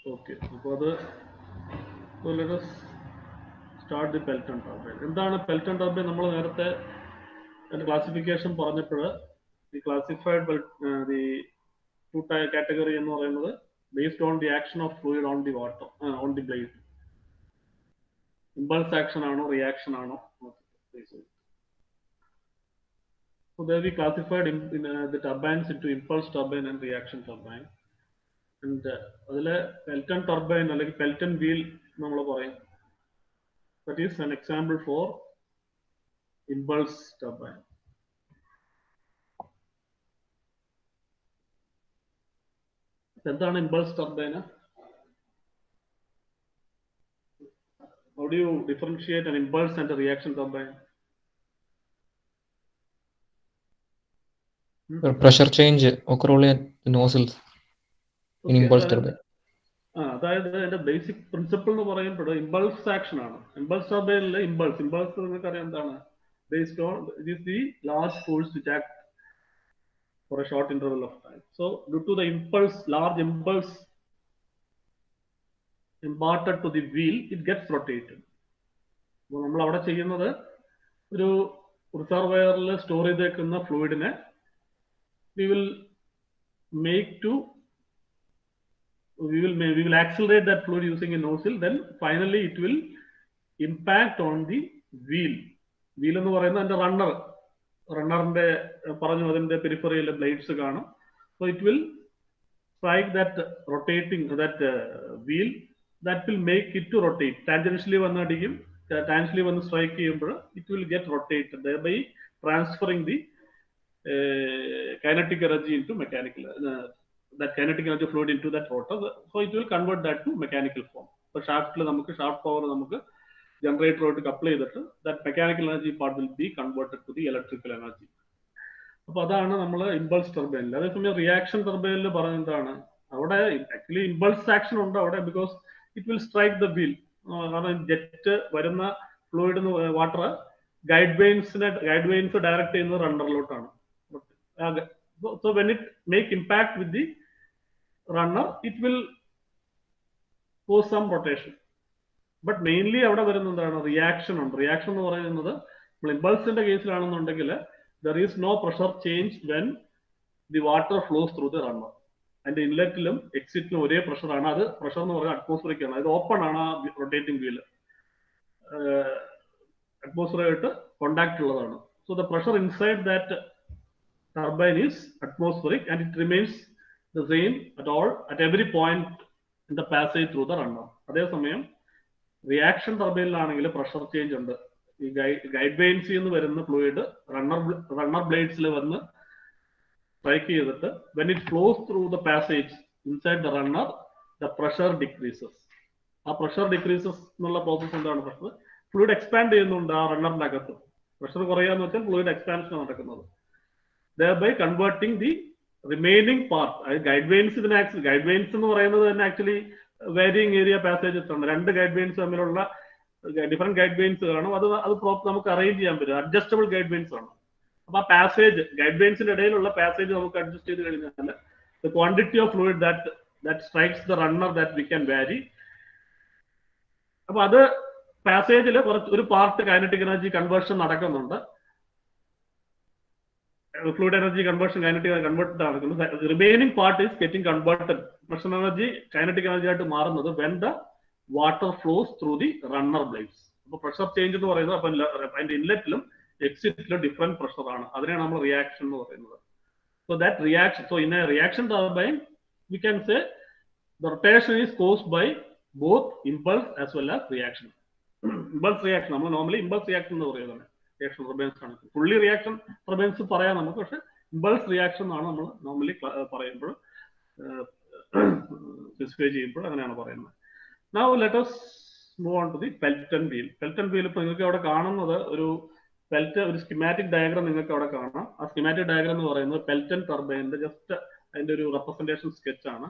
Okay. So let us start the Pelton turbine. എന്താണ് Pelton turbine? നമ്മൾ നേരത്തെ classification പറഞ്ഞപ്പോൾ we classified the two category എന്ന് പറയുന്നത് based on the action of fluid on the water on the blade. Impulse action ആണോ reaction ആണോ? So there we classified the turbines into impulse turbine and reaction turbine. And അതിലെ Pelton turbine അല്ലെങ്കിൽ Pelton wheel നമ്മൾ പറയും. That is an example for impulse turbine. എന്താണ് impulse turbine? How do you differentiate an impulse and a reaction turbine? Pressure change occur only at the nozzles in impulse turbine. അതായത് അതിന്റെ basic principle എന്ന് പറയുമ്പോൾ impulse action ആണ്. Impulse ടർബൈനിലെ impulse നിങ്ങൾക്ക് അറിയാം എന്താണ്? Based on it is the large force which act for a short interval of time. So due to the large impulse imparted to the wheel, it gets rotated. അപ്പോൾ നമ്മൾ അവിടെ ചെയ്യുന്നത് ഒരു റിസർവയറിൽ store ചെയ്തേക്കുന്ന ഫ്ലൂയിഡിനെ we will accelerate that fluid using a nozzle. Then finally it will impact on the wheel. Wheel എന്ന് പറയുന്നത് അതിന്റെ റണ്ണറിന്റെ പറഞ്ഞു അതിന്റെ പെരിഫറിയിലെ ബ്ലേഡ്സ് കാണും. So it will strike that rotating wheel that will make it to rotate. Tangentially വന്നടിക്കും, tangentially വന്ന് strike ചെയ്യുമ്പോൾ it will get rotated, thereby transferring the kinetic energy into mechanical. That kinetic energy fluid into that rotor, so it will convert that to mechanical form. So shaft power നമുക്ക് generator ആയിട്ട് couple ചെയ്തിട്ട് that mechanical energy part will be converted to the electrical energy. അപ്പോൾ അതാണ് നമ്മൾ impulse ടർബൈനിൽ. അതേസമയം reaction ടർബൈനിൽ പറയുന്നതാണ് അവിടെ ആക്ച്വലി ഇമ്പൾസ് ആക്ഷൻ ഉണ്ട് അവിടെ, because it will strike the wheel. കാരണം ജെറ്റ് വരുന്ന fluid water guide veins direct ചെയ്യുന്നത് റണ്ണറിലോട്ടാണ്. So when it make impact with the runner, it will cause some rotation. But mainly അവിടെ വരുന്ന എന്താണ്? റിയാക്ഷൻ ഉണ്ട്. Reaction എന്ന് പറയുന്നത് ഇമ്പൾസിന്റെ കേസിലാണെന്നുണ്ടെങ്കിൽ there is no pressure change when the water flows through the runner. അതിന്റെ ഇൻലെറ്റിലും എക്സിറ്റിലും ഒരേ pressure ആണ്. അത് പ്രഷർ എന്ന് പറയുന്നത് അറ്റ്മോസ്ഫിയറിക് ആണ്. അത് ഓപ്പൺ ആണ് ആ റൊട്ടേറ്റിംഗ് വീല്, അറ്റ്മോസ്ഫിയറായിട്ട് കോണ്ടാക്ട് ഉള്ളതാണ്. So the pressure inside that turbine is atmospheric and it remains the same at every point in the passage through the runner. അതേസമയം റിയാക്ഷൻ ടർബൈനിലാണെങ്കിൽ പ്രഷർ ചേഞ്ച് ഉണ്ട്. ഈ ഗൈഡ് വെയിൻസിൽ നിന്ന് വരുന്ന ഫ്ലൂയിഡ് റണ്ണർ ബ്ലേഡ്സിൽ വന്ന് strike ചെയ്തിട്ട് when it flows through the passage inside the runner, the pressure decreases. ആ pressure decreases എന്നുള്ള process എന്താണ്? പ്രഷർ ഫ്ലൂയിഡ് എക്സ്പാൻഡ് ചെയ്യുന്നുണ്ട് ആ റണ്ണറിന്റെ അകത്ത്. പ്രഷർ കുറയാന്ന് വെച്ചാൽ ഫ്ലൂയിഡ് എക്സ്പാൻഷൻ നടക്കുന്നത്, thereby converting the remaining part. Guide veins എന്ന് പറയുന്നത് തന്നെ ആക്ച്വലി വേരിയിങ് ഏരിയ പാസേജസ് ആണ്. രണ്ട് ഗൈഡ് വെയിൻസ് തമ്മിലുള്ള ഡിഫറെന്റ് ഗൈഡ് വെയിൻസ് കാണും. അത് നമുക്ക് അറേഞ്ച് ചെയ്യാൻ പറ്റും. അഡ്ജസ്റ്റബിൾ ഗൈഡ് വെയിൻസ് ആണ്. അപ്പൊ ആ പാസേജ് ഗൈഡ് വെയിൻസിന്റെ ഇടയിലുള്ള പാസേജ് നമുക്ക് അഡ്ജസ്റ്റ് ചെയ്ത് കഴിഞ്ഞാൽ the quantity of fluid that strikes the runner that we can vary. അപ്പൊ അത് പാസേജിൽ ഒരു പാർട്ട് കൈനറ്റിക് എനർജി കൺവേർഷൻ നടക്കുന്നുണ്ട്. fluid energy conversion, kinetic energy converted നടക്കുന്നത്. The remaining part is getting converted. Pressure energy kinetic energy ആയിട്ട് മാറുന്നത് when the water flows through the runner blades. അപ്പോൾ pressure change എന്ന് പറയുന്നത് അപ്പം അതിന്റെ ഇൻലെറ്റിലും എക്സിറ്റിലും ഡിഫറെന്റ് പ്രഷർ ആണ്. അതിനെയാണ് നമ്മൾ റിയാക്ഷൻ എന്ന് പറയുന്നത്. So that reaction, so in a reaction turbine we can say the rotation is caused by both impulse as well as reaction. Impulse reaction നമ്മൾ നോർമലി impulse reaction എന്ന് പറയുന്നത് റിയാക്ഷൻ ടർബൈൻസ് ആണ്. Fully reaction turbines പറയാം നമുക്ക്, പക്ഷെ impulse reaction ആണ് നമ്മൾ normally പറയുമ്പോൾ സ്പെസിഫൈ ചെയ്യുമ്പോൾ അങ്ങനെയാണ് പറയുന്നത്. Now let us move on to the Pelton wheel. Pelton wheel ഇപ്പോൾ നിങ്ങൾക്ക് അവിടെ കാണുന്നത് ഒരു സ്കീമാറ്റിക് ഡയഗ്രാം നിങ്ങൾക്ക് അവിടെ കാണാം. ആ സ്കീമാറ്റിക് ഡയഗ്രാം എന്ന് പറയുന്നത് പെൽറ്റൺ ടർബൈനിന്റെ ജസ്റ്റ് അതിന്റെ ഒരു റെപ്രസെന്റേഷൻ സ്കെച്ച് ആണ്.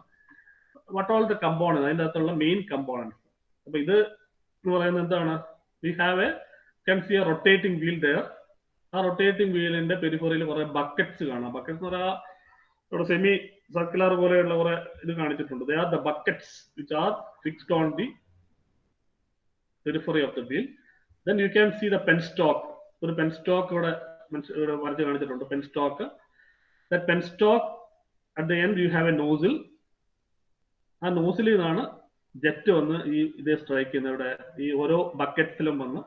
വാട്ട് ഓൾ ദ കമ്പോണന്റ്, അതിന്റെ അകത്തുള്ള മെയിൻ കമ്പോണന്റ്. അപ്പൊ ഇത് എന്ന് പറയുന്നത് എന്താണ്? We have can see a rotating wheel there. ആ റൊട്ടേറ്റിംഗ് വീലിന്റെ പെരിഫറിയിൽ കുറെ ബക്കറ്റ്സ് കാണാം. ബക്കറ്റ്സ് എന്ന് പറഞ്ഞാൽ സെമി സർക്കുലർ പോലെയുള്ള കുറെ ഇത് കാണിച്ചിട്ടുണ്ട്. They are the buckets which are fixed on the periphery of the wheel. Then you can see the penstock. ഒരു penstock ഇവിടെ വരച്ച് കാണിച്ചിട്ടുണ്ട്. Penstock. That penstock at the end you have a nozzle. ആ nozzle നിന്നാണ് jet വന്ന് ഈ ഇതേ strike ചെയ്യുന്നത്. ഇവിടെ ഈ ഓരോ ബക്കറ്റ്സിലും വന്ന്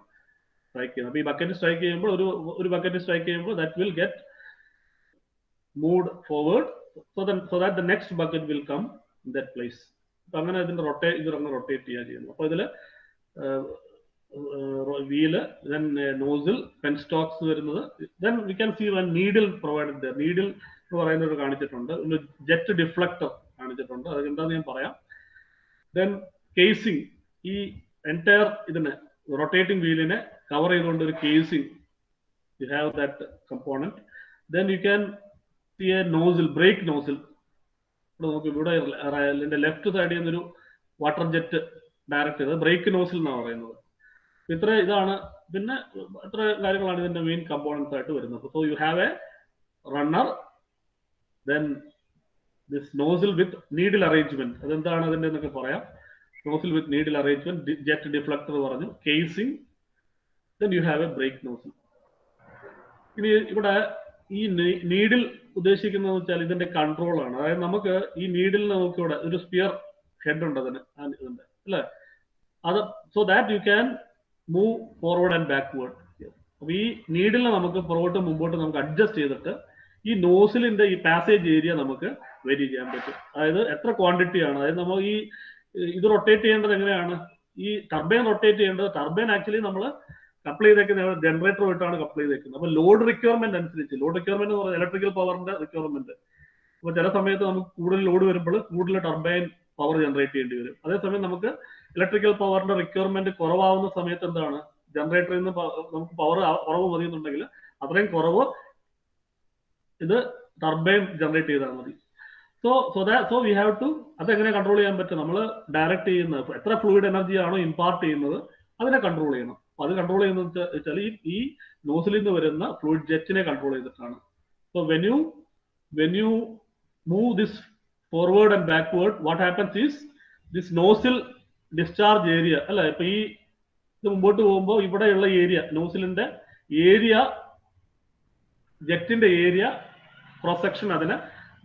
സ്ട്രൈക്ക് ചെയ്യുന്നത്. അപ്പൊ ഈ ബക്കറ്റ് സ്ട്രൈക്ക് ചെയ്യുമ്പോൾ ഒരു ബക്കറ്റ് സ്ട്രൈക്ക് ചെയ്യുമ്പോൾ that will get moved forward so that the next bucket will come in that place. അപ്പൊ അങ്ങനെ ഇതിന്റെ റൊട്ടേറ്റ് ചെയ്യാൻ ചെയ്യുന്നു. അപ്പൊ ഇതില് വീല്, then നോസിൽ, പെൻസ്റ്റോക്സ് വരുന്നത്. then we can see one needle provided there. Needle എന്ന് പറയുന്നത് കാണിച്ചിട്ടുണ്ട്. ജെറ്റ് ഡിഫ്ലക്ടർ കാണിച്ചിട്ടുണ്ട്. അത് എന്താന്ന് ഞാൻ പറയാം. then കേസിംഗ്, ഈ എൻറ്റയർ ഇതിനെ റൊട്ടേറ്റിംഗ് വീലിനെ കവർ ചെയ്തുകൊണ്ട് ഒരു casing, you have that component. then you can see a nozzle, brake nozzle. നമുക്ക് ഇവിടെ ഇതിന്റെ ലെഫ്റ്റ് സൈഡിൽ നിന്നൊരു വാട്ടർ ജെറ്റ് ഡയറക്റ്റ് ചെയ്തത് ബ്രേക്ക് നോസിൽ എന്നാണ് പറയുന്നത്. ഇതാണ്. പിന്നെ എത്ര കാര്യങ്ങളാണ് ഇതിന്റെ മെയിൻ കമ്പോണൻസ് ആയിട്ട് വരുന്നത്. So you have a runner, then this nozzle with needle arrangement. അതെന്താണ് അതിന്റെ എന്നൊക്കെ പറയാം. Nozzle with needle arrangement, jet deflector പറഞ്ഞു, casing, then you have a brake nozzle. ഇനി ഇവിടെ ഈ നീഡിൽ ഉദ്ദേശിക്കുന്നത് വെച്ചാൽ ഇതിന്റെ കൺട്രോൾ ആണ്. അതായത് നമുക്ക് ഈ നീഡിലിന് നമുക്ക് ഇവിടെ ഒരു സ്പിയർ ഹെഡ് ഉണ്ട് അതിന്, ഇതിന്റെ അല്ലെ, അത് so that you can move forward and backward. അപ്പൊ ഈ നീഡിലിനെ നമുക്ക് പുറകോട്ട് മുമ്പോട്ട് നമുക്ക് അഡ്ജസ്റ്റ് ചെയ്തിട്ട് ഈ നോസിലിന്റെ ഈ പാസേജ് ഏരിയ നമുക്ക് വേരി ചെയ്യാൻ പറ്റും. അതായത് എത്ര ക്വാണ്ടിറ്റി ആണ്, അതായത് നമ്മൾ ഈ ഇത് റൊട്ടേറ്റ് ചെയ്യേണ്ടത് എങ്ങനെയാണ്, ഈ ടർബൈൻ റൊട്ടേറ്റ് ചെയ്യേണ്ടത്, ടർബൈൻ ആക്ച്വലി നമ്മൾ കപ്ലൈ ചെയ്തേക്കുന്നത് ജനറേറ്ററുമായിട്ടാണ് കപ്ലൈ ചെയ്തേക്കുന്നത്. അപ്പൊ ലോഡ് റിക്വയർമെന്റ് അനുസരിച്ച്, ലോഡ് റിക്വയർമെന്റ് എന്ന് പറയുന്നത് ഇലക്ട്രിക്കൽ പവറിന്റെ റിക്വയർമെന്റ്. അപ്പൊ ചില സമയത്ത് നമുക്ക് കൂടുതൽ ലോഡ് വരുമ്പോൾ കൂടുതൽ ടർബൈൻ പവർ ജനറേറ്റ് ചെയ്യേണ്ടി വരും. അതേസമയം നമുക്ക് ഇലക്ട്രിക്കൽ പവറിന്റെ റിക്വയർമെന്റ് കുറവാകുന്ന സമയത്ത് എന്താണ്, ജനറേറ്ററിൽ നിന്ന് നമുക്ക് പവർ കുറവ് മതി എന്നുണ്ടെങ്കിൽ അത്രയും കുറവ് ഇത് ടർബൈൻ ജനറേറ്റ് ചെയ്താൽ മതി. സോ വി ഹാവ് ടു, അതെങ്ങനെ കൺട്രോൾ ചെയ്യാൻ പറ്റും, നമ്മൾ ഡയറക്റ്റ് ചെയ്യുന്നത് എത്ര ഫ്ലൂയിഡ് എനർജി ആണോ ഇമ്പാർട്ട് ചെയ്യുന്നത് അതിനെ കൺട്രോൾ ചെയ്യണം. അപ്പൊ അത് കൺട്രോൾ ചെയ്യുന്നത് വെച്ചാൽ ഈ നോസിലിൽ നിന്ന് വരുന്ന ഫ്ലൂയിഡ് ജെറ്റിനെ കൺട്രോൾ ചെയ്തിട്ടാണ്. So when you move this forward and backward, what happens is this nozzle discharge area അല്ലെ, ഇപ്പൊ ഈ ഇത് മുമ്പോട്ട് പോകുമ്പോൾ ഇവിടെയുള്ള ഏരിയ, നോസിലിന്റെ ഏരിയ, ജെറ്റിന്റെ ഏരിയ ക്രോസ് സെക്ഷൻ അതിനെ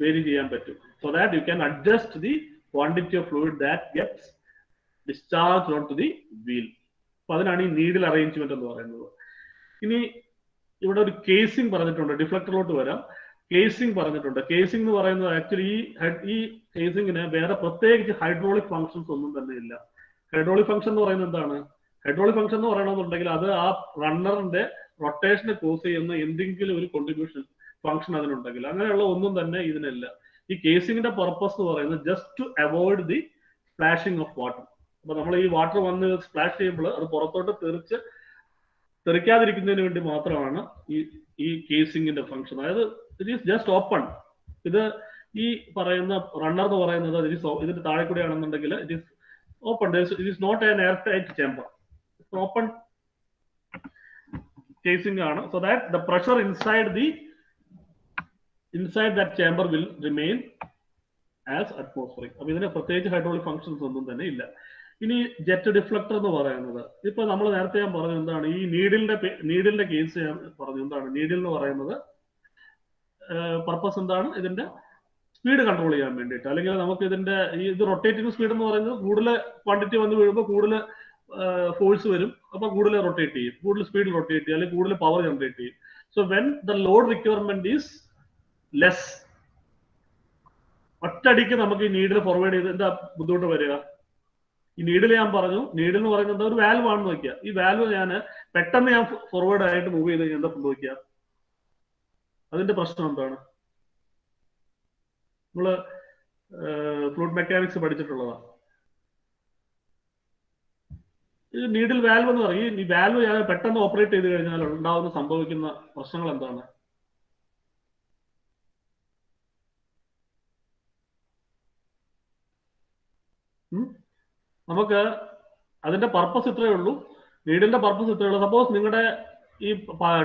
വേരി ചെയ്യാൻ പറ്റും. So that you can adjust the quantity of fluid that gets discharge on to the wheel. അപ്പൊ അതിനാണ് ഈ നീഡിൽ അറേഞ്ച്മെന്റ് എന്ന് പറയുന്നത്. ഇനി ഇവിടെ ഒരു കേസിംഗ് പറഞ്ഞിട്ടുണ്ട്, ഡിഫ്ലക്ടറിലോട്ട് വരാം. കേസിംഗ് പറഞ്ഞിട്ടുണ്ട്. കേസിംഗ് എന്ന് പറയുന്നത് ആക്ച്വലി ഈ കേസിംഗിന് വേറെ പ്രത്യേകിച്ച് ഹൈഡ്രോളിക് ഫങ്ഷൻസ് ഒന്നും തന്നെ ഇല്ല. ഹൈഡ്രോളിക് ഫംഗ്ഷൻ എന്ന് പറയുന്നത് എന്താണ്, ഹൈഡ്രോളിക് ഫംഗ്ഷൻ എന്ന് പറയണമെന്നുണ്ടെങ്കിൽ അത് ആ റണ്ണറിന്റെ റൊട്ടേഷനെ കോസ് ചെയ്യുന്ന എന്തെങ്കിലും ഒരു കോൺട്രിബ്യൂഷൻ ഫംഗ്ഷൻ അതിനുണ്ടെങ്കിൽ, അങ്ങനെയുള്ള ഒന്നും തന്നെ ഇതിനില്ല. ഈ കേസിംഗിന്റെ പർപ്പസ് എന്ന് പറയുന്നത് just to avoid the splashing of water. അപ്പൊ നമ്മൾ ഈ വാട്ടർ വന്ന് സ്പ്ലാഷ് ചെയ്യുമ്പോൾ അത് പുറത്തോട്ട് തെറിക്കാതിരിക്കുന്നതിന് വേണ്ടി മാത്രമാണ് ഈ കേസിംഗിന്റെ ഫംഗ്ഷൻ. അതായത് ഇറ്റ് ഈസ് ജസ്റ്റ് ഓപ്പൺ. ഇത് ഈ പറയുന്ന റണ്ണർ എന്ന് പറയുന്നത് ഇതിന്റെ താഴെ കൂടെയാണെന്നുണ്ടെങ്കിൽ it is open. It is not an air tight chamber, open casing ആണ്. So that the pressure inside that chamber will remain as atmospheric. അപ്പൊ ഇതിന് പ്രത്യേകിച്ച് ഹൈഡ്രോളിക് ഫംഗ്ഷൻസ് ഒന്നും തന്നെ ഇല്ല. ഇനി ജെറ്റ് ഡിഫ്ലക്ടർ എന്ന് പറയുന്നത്, ഇപ്പൊ നമ്മൾ നേരത്തെ ഞാൻ പറഞ്ഞു എന്താണ്, ഈ നീഡിലിന്റെ കേസ് ഞാൻ പറഞ്ഞു എന്താണ്, നീഡിൽ എന്ന് പറയുന്നത് പർപ്പസ് എന്താണ്, ഇതിന്റെ സ്പീഡ് കൺട്രോൾ ചെയ്യാൻ വേണ്ടിയിട്ട്, അല്ലെങ്കിൽ നമുക്ക് ഇതിന്റെ ഇത് റൊട്ടേറ്റിംഗ് സ്പീഡ് എന്ന് പറയുന്നത് കൂടുതൽ ക്വാണ്ടിറ്റി വന്ന് വീഴുമ്പോൾ കൂടുതൽ ഫോഴ്സ് വരും, അപ്പൊ കൂടുതൽ റൊട്ടേറ്റ് ചെയ്യും, കൂടുതൽ സ്പീഡിൽ റൊട്ടേറ്റ് ചെയ്യും, അല്ലെങ്കിൽ കൂടുതൽ പവർ ജനറേറ്റ് ചെയ്യും. So when the load requirement is less, ഒറ്റയടിക്ക് നമുക്ക് ഈ നീഡിൽ ഫോർവേഡ് ചെയ്ത് എന്താ ബുദ്ധിമുട്ട് വരിക. ഈ നീഡിൽ ഞാൻ പറഞ്ഞു, നീഡിൽ എന്ന് പറയുന്നത് ഒരു വാൽവ് ആണെന്ന് നോക്കിയാൽ, ഈ വാൽവ് ഞാൻ പെട്ടെന്ന് ഞാൻ ഫോർവേഡ് ആയിട്ട് മൂവ് ചെയ്ത് കഴിഞ്ഞാൽ എന്താ സംഭവിക്കുക, അതിന്റെ പ്രശ്നം എന്താണ്? നമ്മള് ഫ്ലൂയിഡ് മെക്കാനിക്സ് പഠിച്ചിട്ടുള്ളതാണ്. ഈ നീഡിൽ വാൽവ് എന്ന് പറയും, ഈ വാൽവ് ഞാൻ പെട്ടെന്ന് ഓപ്പറേറ്റ് ചെയ്ത് കഴിഞ്ഞാൽ സംഭവിക്കുന്ന പ്രശ്നങ്ങൾ എന്താണ്? നമുക്ക് അതിന്റെ പർപ്പസ് ഇത്രയേ ഉള്ളൂ, നീഡിലിന്റെ പർപ്പസ് ഇത്രയേ ഉള്ളൂ. സപ്പോസ് നിങ്ങളുടെ ഈ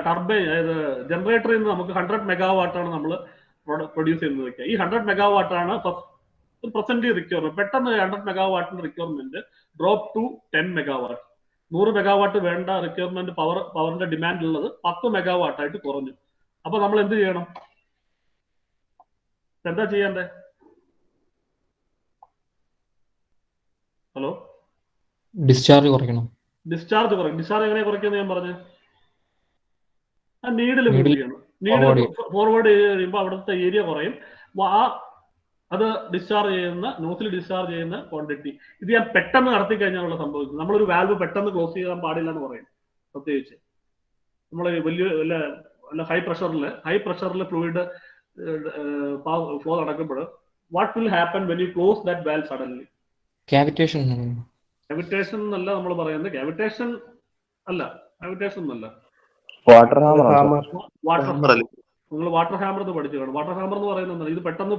ടർബൈൻ, അതായത് ജനറേറ്ററിൽ നിന്ന് നമുക്ക് 100 മെഗാവാട്ടാണ് നമ്മൾ പ്രൊഡ്യൂസ് ചെയ്യുന്നത് വെക്കുക. ഈ 100 മെഗാവാട്ടാണ് പ്രസന്റ് റിക്വയർമെന്റ്. പെട്ടെന്ന് 100 മെഗാവാട്ടിന്റെ requirement drop to 10 megawatt. 100 megawatt വേണ്ട റിക്വയർമെന്റ് പവറിന്റെ ഡിമാൻഡ് ഉള്ളത് 10 മെഗാവാട്ട് ആയിട്ട് കുറഞ്ഞു. അപ്പൊ നമ്മൾ എന്ത് ചെയ്യണം? എന്താ ചെയ്യണ്ടേ? ഹലോ, ഡിസ്ചാർജ് കുറയ്ക്കണം. ഡിസ്ചാർജ് കുറയ്ക്കും. ഡിസ്ചാർജ് എങ്ങനെ കുറയ്ക്കുന്നത് ഞാൻ പറഞ്ഞു? ആ നീഡിൽ മൂവ് ചെയ്യണം. നീഡിൽ ഫോർവേഡ് ചെയ്ത് കഴിയുമ്പോൾ അവിടുത്തെ ഏരിയ കുറയും. അത് ഡിസ്ചാർജ് ചെയ്യുന്ന നോസിൽ ഡിസ്ചാർജ് ചെയ്യുന്ന ക്വാണ്ടിറ്റി. ഇത് ഞാൻ പെട്ടെന്ന് നടത്തി കഴിഞ്ഞാലുള്ള സംഭവിക്കുന്നത്. നമ്മളൊരു വാൽവ് പെട്ടെന്ന് ക്ലോസ് ചെയ്യാൻ പാടില്ല എന്ന് പറയും. പ്രത്യേകിച്ച് നമ്മൾ വലിയ ഹൈ പ്രഷറിൽ ഫ്ലൂയിഡ് ഫ്ലോ നടക്കുമ്പോൾ what will happen when you close that valve suddenly? Cavitation എന്നല്ല നമ്മൾ പറയുന്നത്. കാവിറ്റേഷൻ അല്ല, വാട്ടർ ഹാമർ. നിങ്ങൾ വാട്ടർ ഹാമർ എന്ന് പഠിച്ചു കാണും. വാട്ടർ ഹാമർ എന്ന് പറയുന്നത് ഇത് പെട്ടെന്ന്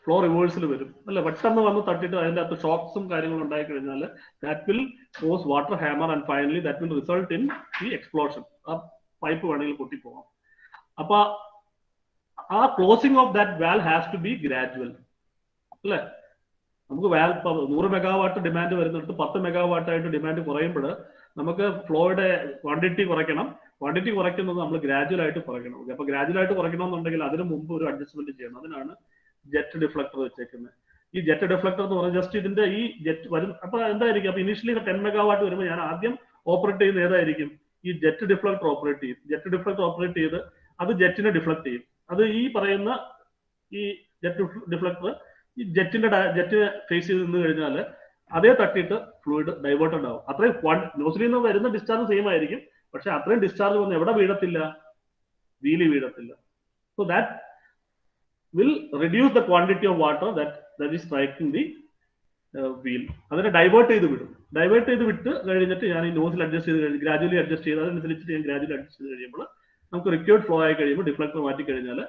ഫ്ലോ റിവേഴ്സിൽ വരും അല്ല, പെട്ടെന്ന് വന്ന് തട്ടിട്ട് അതിന്റെ അകത്ത് ഷോക്സും കാര്യങ്ങളും ഉണ്ടായി കഴിഞ്ഞാൽ that will cause water hammer and finally that will result in ഈ എക്സ്പ്ലോഷൻ. ആ പൈപ്പ് വേണമെങ്കിൽ പൊട്ടിപ്പോകാം. അപ്പൊ ആ closing of that valve has to be gradual അല്ലേ? നമുക്ക് 100 മെഗാവാട്ട് ഡിമാൻഡ് വരുന്നിടത്ത് 10 മെഗാവാട്ടായിട്ട് ഡിമാൻഡ് കുറയുമ്പോൾ നമുക്ക് ഫ്ലോയുടെ ക്വാണ്ടിറ്റി കുറയ്ക്കണം. ക്വാണ്ടിറ്റി കുറയ്ക്കുന്നത് നമ്മൾ ഗ്രാജുവൽ ആയിട്ട് കുറയ്ക്കണം. അപ്പൊ ഗ്രാജുവൽ ആയിട്ട് കുറയ്ക്കണമെന്നുണ്ടെങ്കിൽ അതിന് മുമ്പ് ഒരു അഡ്ജസ്റ്റ്മെന്റ് ചെയ്യണം. അതിനാണ് ജെറ്റ് ഡിഫ്ലക്ടർ വെച്ചേക്കുന്നത്. ഈ ജെറ്റ് ഡിഫ്ലക്ടർ എന്ന് പറഞ്ഞാൽ ജസ്റ്റ് ഇതിന്റെ ഈ ജെറ്റ് വരും. അപ്പൊ എന്തായിരിക്കും? അപ്പൊ ഇനീഷ്യലി 10 മെഗാവാട്ട് വരുമ്പോൾ ഞാൻ ആദ്യം ഓപ്പറേറ്റ് ചെയ്യുന്ന ഏതായിരിക്കും? ഈ ജെറ്റ് ഡിഫ്ലക്ടർ ഓപ്പറേറ്റ് ചെയ്യും. ജെറ്റ് ഡിഫ്ലക്ടർ ഓപ്പറേറ്റ് ചെയ്ത് അത് ജെറ്റിനെ ഡിഫ്ലക്ട് ചെയ്യും. അത് ഈ പറയുന്ന ഈ ജെറ്റ് ഡിഫ്ലക്ടർ ഈ ജെറ്റ് ഫേസ് ചെയ്ത് നിന്ന് കഴിഞ്ഞാൽ അതേ തട്ടിയിട്ട് ഫ്ലൂയിഡ് ഡൈവേർട്ടഡ് ആവും. അത്രയും നോസിലിൽ നിന്ന് വരുന്ന ഡിസ്ചാർജ് സെയിം ആയിരിക്കും, പക്ഷെ അത്രയും ഡിസ്ചാർജ് വന്ന് എവിടെ വീഴത്തില്ല? വീലി വീഴത്തില്ല. So that will reduce the quantity of water that is striking the wheel. അതിനെ ഡൈവേർട്ട് ചെയ്ത് വിടും. ഡൈവേർട്ട് ചെയ്ത് വിട്ട് കഴിഞ്ഞിട്ട് ഞാൻ ഈ നോസിൽ അഡ്ജസ്റ്റ് ചെയ്ത് കഴിഞ്ഞ് ഗ്രാജുവലി അഡ്ജസ്റ്റ് ചെയ്ത് അതനുസരിച്ച് ഞാൻ ഗ്രാജുവലി അഡ്ജസ്റ്റ് ചെയ്ത് കഴിയുമ്പോൾ നമുക്ക് റിക്വയർഡ് ഫ്ലോ ആയി കഴിയുമ്പോൾ ഡിഫ്ലക്ടർ മാറ്റി കഴിഞ്ഞാൽ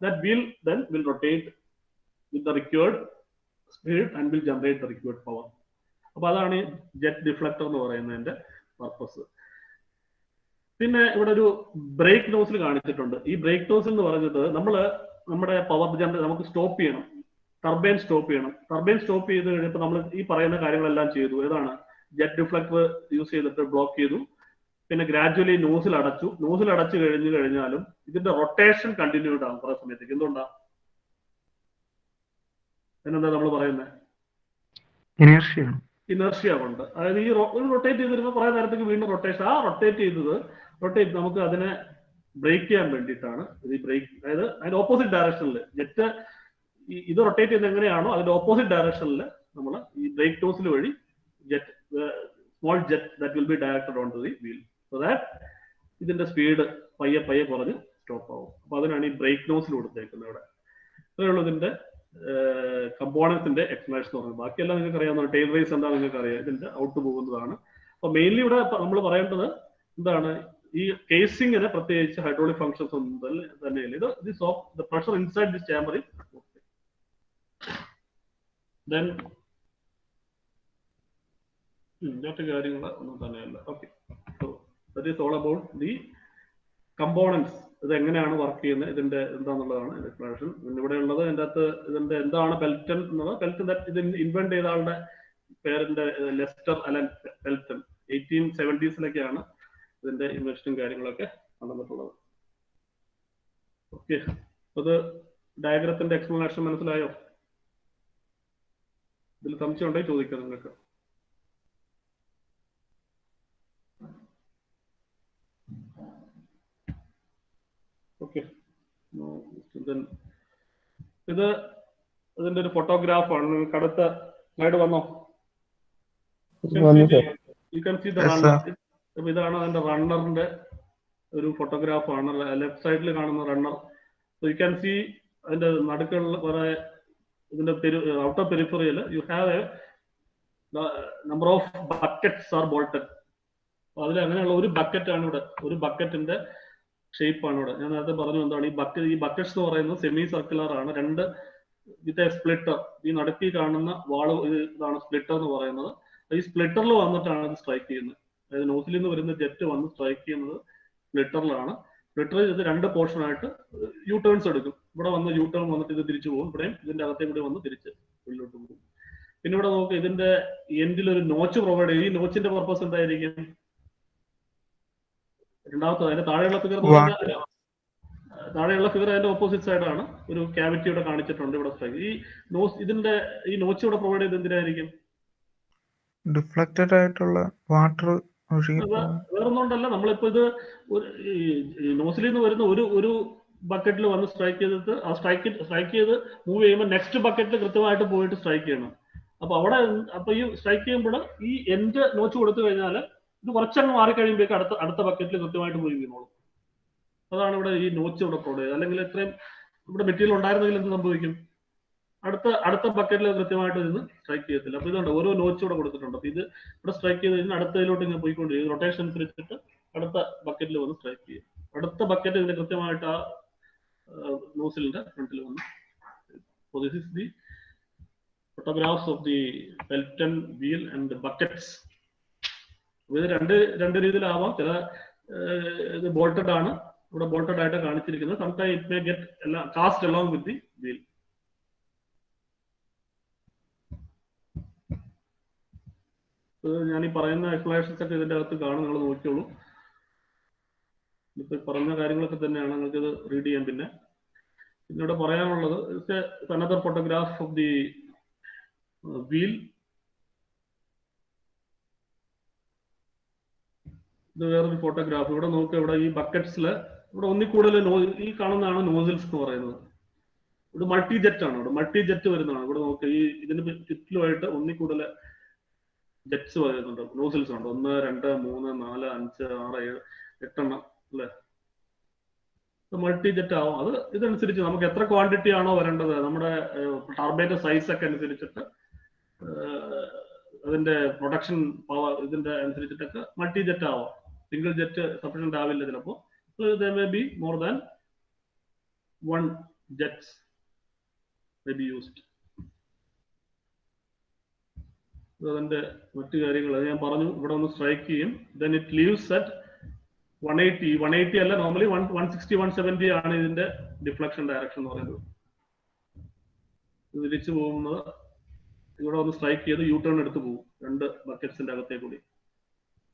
that wheel then will rotate with the required speed and will generate the required power. അപ്പൊ അതാണ് ജെറ്റ് ഡിഫ്ലക്ടർ എന്ന് പറയുന്നതിന്റെ പർപ്പസ്. പിന്നെ ഇവിടെ ഒരു ബ്രേക്ക് നോസിൽ കാണിച്ചിട്ടുണ്ട്. ഈ ബ്രേക്ക് നോസിൽ എന്ന് പറഞ്ഞത് നമ്മുടെ പവർ ജനറേറ്റ് നമുക്ക് സ്റ്റോപ്പ് ചെയ്യണം. ടർബൈൻ സ്റ്റോപ്പ് ചെയ്യണം. ടർബൈൻ സ്റ്റോപ്പ് ചെയ്ത് കഴിഞ്ഞപ്പോൾ നമ്മൾ ഈ പറയുന്ന കാര്യങ്ങളെല്ലാം ചെയ്തു. ഏതാണ്? ജെറ്റ് ഡിഫ്ലക്ടർ യൂസ് ചെയ്തിട്ട് ബ്ലോക്ക് ചെയ്തു. പിന്നെ ഗ്രാജുവലി നോസിൽ അടച്ചു. നോസിൽ അടച്ചു കഴിഞ്ഞാലും ഇതിന്റെ റൊട്ടേഷൻ കണ്ടിന്യൂഡ് ആകും കുറെ സമയത്തേക്ക്. എന്തുകൊണ്ടാ? എന്താ നമ്മൾ പറയുന്നത്? ഇനർഷ്യ കൊണ്ട്. അതായത് ഈ റൊട്ടേറ്റ് ചെയ്ത് വരുമ്പോൾ കുറെ നേരത്തേക്ക് വീണ്ടും റൊട്ടേഷൻ. ആ റൊട്ടേറ്റ് നമുക്ക് അതിനെ ബ്രേക്ക് ചെയ്യാൻ വേണ്ടിയിട്ടാണ് ഈ ബ്രേക്ക്. അതായത് അതിന്റെ ഓപ്പോസിറ്റ് ഡയറക്ഷനിൽ ജെറ്റ് ഇത് റൊട്ടേറ്റ് ചെയ്യുന്നത് എങ്ങനെയാണോ അതിന്റെ ഓപ്പോസിറ്റ് ഡയറക്ഷനിൽ നമ്മൾ ഈ ബ്രേക്ക് ടോസിൽ വഴി small jet that will be directed on to the wheel. So that ഇതിന്റെ സ്പീഡ് പയ്യെ കുറഞ്ഞ് സ്റ്റോപ്പ് ആവും. അപ്പൊ അതിനാണ് ഈ ബ്രേക്ക് നോസിൽ കൊടുത്തേക്കുന്നത്. ഇവിടെ ഇത്രയുള്ളൂ ഇതിന്റെ കമ്പോണൻസിന്റെ എക്സ്പ്ലനേഷൻ എന്ന് പറയുന്നത്. ബാക്കിയെല്ലാം നിങ്ങൾക്ക് അറിയാവുന്നതാണ്. ടെയിൽ റേസ് എന്താ നിങ്ങൾക്ക് അറിയാം. ഇതിന്റെ ഔട്ട് പോകുന്നതാണ്. അപ്പൊ മെയിൻലി ഇവിടെ നമ്മൾ പറയേണ്ടത് എന്താണ്? ഈ കേസിങ്ങിന് പ്രത്യേകിച്ച് ഹൈഡ്രോളിക് ഫങ്ഷൻസ് ഒന്നും തന്നെയില്ല. This of the pressure inside this chamber is then മറ്റു കാര്യങ്ങൾ ഒന്നും തന്നെയല്ല. Okay, so that is all about the components. ഇത് എങ്ങനെയാണ് വർക്ക് ചെയ്യുന്നത്, ഇതിന്റെ എന്താണെന്നുള്ളതാണ് എക്സ്പ്ലനേഷൻ. പിന്നെ ഇവിടെ ഉള്ളത് ഇതിന്റെ അകത്ത് ഇതിന്റെ എന്താണ് പെൽറ്റൺ എന്നുള്ളത്. പെൽറ്റൺ ഇത് ഇൻവെന്റ് ചെയ്ത ആളുടെ പേരിന്റെ ലെസ്റ്റർ അലൻ പെൽറ്റൺ. 1870s ഇതിന്റെ ഇൻവെൻഷനും കാര്യങ്ങളൊക്കെ നടന്നിട്ടുള്ളത്. ഓക്കെ, അത് ഡയഗ്രത്തിന്റെ എക്സ്പ്ലനേഷൻ മനസ്സിലായോ? ഇതിൽ സംശയം ഉണ്ടെങ്കിൽ ചോദിക്കാം നിങ്ങൾക്ക്. ഓക്കെ, ഇത് ഇതിന്റെ ഒരു ഫോട്ടോഗ്രാഫാണ്. നിങ്ങൾക്ക് അടുത്ത സ്ലൈഡ് വന്നോ? You can see the runner. ഇതാണ് അതിന്റെ റണ്ണറിന്റെ ഒരു ഫോട്ടോഗ്രാഫാണ്. ലെഫ്റ്റ് സൈഡിൽ കാണുന്ന റണ്ണർ. യു ക്യാൻ സീ അതിന്റെ നടുക്കുള്ള കുറെ ഇതിന്റെ ഔട്ടർ പെരിഫറിയിൽ you have a number of buckets are bolted. അതിൽ അങ്ങനെയുള്ള ഒരു ബക്കറ്റാണ് ഇവിടെ. ഒരു ബക്കറ്റിന്റെ ഷേപ്പാണ് ഇവിടെ. ഞാൻ നേരത്തെ പറഞ്ഞു എന്താണ് ഈ ബക്കറ്റ്സ് എന്ന് പറയുന്നത് സെമി സർക്കുലർ ആണ്. രണ്ട് വിത്ത് സ്പ്ലിറ്റർ. ഈ നടുക്കി കാണുന്ന വാള് ഇതാണ് സ്പ്ലിറ്റർ എന്ന് പറയുന്നത്. ഈ സ്പ്ലിറ്ററിൽ വന്നിട്ടാണ് ഇത് സ്ട്രൈക്ക് ചെയ്യുന്നത്. അതായത് നോസിൽ നിന്ന് വരുന്ന ജെറ്റ് വന്ന് സ്ട്രൈക്ക് ചെയ്യുന്നത് സ്പ്ലിറ്ററിലാണ്. സ്പ്ലിറ്റർ ഇത് രണ്ട് പോർഷനായിട്ട് യു ടേൺസ് എടുക്കും. ഇവിടെ വന്ന് യു ടേൺ വന്നിട്ട് ഇത് തിരിച്ചു പോകും, ഇവിടെയും ഇതിന്റെ അകത്തേക്ക് കൂടി വന്ന് തിരിച്ച് ഉള്ളിലോട്ട് പോകും. പിന്നെ ഇവിടെ നോക്ക്, ഇതിന്റെ എൻഡിൽ ഒരു നോച്ച് പ്രൊവൈഡ് ചെയ്യും. ഈ നോച്ചിന്റെ പർപ്പസ് എന്തായിരിക്കും? രണ്ടാമത്തെ അതിന്റെ താഴെയുള്ള ഫിഗർ അതിന്റെ ഓപ്പോസിറ്റ് സൈഡാണ്. ഒരു ക്യാവിറ്റി ഇവിടെ കാണിച്ചിട്ടുണ്ട്. ഇവിടെ സ്ട്രൈക്ക് ഈ നോച്ച് ഇവിടെ പ്രൊവൈഡ് ചെയ്ത് എന്തിനായിരിക്കും? ഡിഫ്ലക്റ്റഡ് ആയിട്ടുള്ള വാട്ടർ വേറൊന്നുകൊണ്ടല്ല, നമ്മളിപ്പോ ഇത് നോസിലിൽ നിന്ന് വരുന്ന ഒരു ബക്കറ്റിൽ വന്ന് സ്ട്രൈക്ക് ചെയ്തിട്ട് ആ സ്ട്രൈക്ക് ചെയ്ത് മൂവ് ചെയ്യുമ്പോൾ നെക്സ്റ്റ് ബക്കറ്റിൽ കൃത്യമായിട്ട് പോയിട്ട് സ്ട്രൈക്ക് ചെയ്യണം. അപ്പൊ ഈ സ്ട്രൈക്ക് ചെയ്യുമ്പോൾ ഈ എൻഡ് നോച്ച് കൊടുത്തു കഴിഞ്ഞാൽ ഇത് കുറച്ചങ്ങ് മാറിക്കഴിയുമ്പോഴേക്ക് അടുത്ത ബക്കറ്റിൽ കൃത്യമായിട്ട് പോയി വീണോളും. അതാണ് ഇവിടെ ഈ നോച്ച് ഇവിടെ പ്രൊവൈഡ് ചെയ്തത്. അല്ലെങ്കിൽ ഇത്രയും ഇവിടെ മെറ്റീരിയൽ ഉണ്ടായിരുന്നെങ്കിൽ എന്ത് സംഭവിക്കും? അടുത്ത ബക്കറ്റിൽ കൃത്യമായിട്ട് നിന്ന് സ്ട്രൈക്ക് ചെയ്യത്തില്ല. അപ്പൊ ഇതുണ്ട്, ഓരോ നോച്ച് ഇവിടെ കൊടുത്തിട്ടുണ്ട്. അപ്പൊ ഇത് ഇവിടെ സ്ട്രൈക്ക് ചെയ്ത് കഴിഞ്ഞാൽ അടുത്തതിലോട്ട് ഇങ്ങനെ പോയിക്കൊണ്ടിരിക്കും. റൊട്ടേഷൻ അനുസരിച്ചിട്ട് അടുത്ത ബക്കറ്റിൽ വന്ന് സ്ട്രൈക്ക് ചെയ്യും. അടുത്ത ബക്കറ്റ് ഇതിന് കൃത്യമായിട്ട് ആ നോസിലിന്റെ ഫ്രണ്ടിൽ വന്ന്. So this is the photographs of the Pelton wheel and the buckets. ഇത് രണ്ട് രീതിയിലാവാം. ചില ഇത് ബോൾട്ടഡ് ആണ്, ഇവിടെ ബോൾട്ടഡ് ആയിട്ട് കാണിച്ചിരിക്കുന്നത്. Sometime it may get cast along with the wheel. ഞാൻ ഈ പറയുന്ന എക്സ്പ്ലനേഷൻസ് ഒക്കെ ഇതിന്റെ അകത്ത് കാണും, നിങ്ങൾ നോക്കിയോളൂ. ഇപ്പൊ പറഞ്ഞ കാര്യങ്ങളൊക്കെ തന്നെയാണ്, നിങ്ങൾക്ക് ഇത് റീഡ് ചെയ്യാം. പിന്നെ ഇവിടെ പറയാനുള്ളത് another photograph of the wheel. ഇത് വേറൊരു ഫോട്ടോഗ്രാഫ്. ഇവിടെ നോക്കുക, ഇവിടെ ഈ ബക്കറ്റ്സിൽ ഇവിടെ ഒന്നിക്കൂടുതൽ ഈ കാണുന്നതാണ് നോസിൽസ് എന്ന് പറയുന്നത്. ഇവിടെ മൾട്ടി ജെറ്റ് ആണ്, ഇവിടെ മൾട്ടി ജെറ്റ് വരുന്നതാണ്. ഇവിടെ നോക്കുക, ഇതിന് ചുറ്റിലുമായിട്ട് ഒന്നിക്കൂടുതൽ ജെറ്റ്സ് വരുന്നുണ്ട്, നോസിൽസ് ഉണ്ട്. 1, 2, 3, 4, 5, 6, 7, 8 എണ്ണം അല്ലെ. മൾട്ടി ജെറ്റ് ആവും. അത് ഇതനുസരിച്ച് നമുക്ക് എത്ര ക്വാണ്ടിറ്റി ആണോ വരേണ്ടത്, നമ്മുടെ ടർബൈന്റെ സൈസ് ഒക്കെ അനുസരിച്ചിട്ട് അതിന്റെ പ്രൊഡക്ഷൻ പവർ ഇതിന്റെ അനുസരിച്ചിട്ടൊക്കെ മൾട്ടി ജെറ്റ് ആവാം. സിംഗിൾ ജെറ്റ് സഫിഷ്യന്റ് ആവില്ല ചിലപ്പോൾ. there may be more than one jets may be used. അതിന്റെ മറ്റു കാര്യങ്ങൾ അത് ഞാൻ പറഞ്ഞു. ഇവിടെ ഒന്ന് സ്ട്രൈക്ക് ചെയ്യും, then it leaves at 180 അല്ല, നോർമലി 160 170 ആണ് ഇതിന്റെ ഡിഫ്ലക്ഷൻ ഡയറക്ഷൻ എന്ന് പറയുന്നത്. തിരിച്ചു പോകുന്നത് ഇവിടെ ഒന്ന് സ്ട്രൈക്ക് ചെയ്ത് യു ടേൺ എടുത്ത് പോകും രണ്ട് ബക്കറ്റ്സിന്റെ അകത്തേ കൂടി.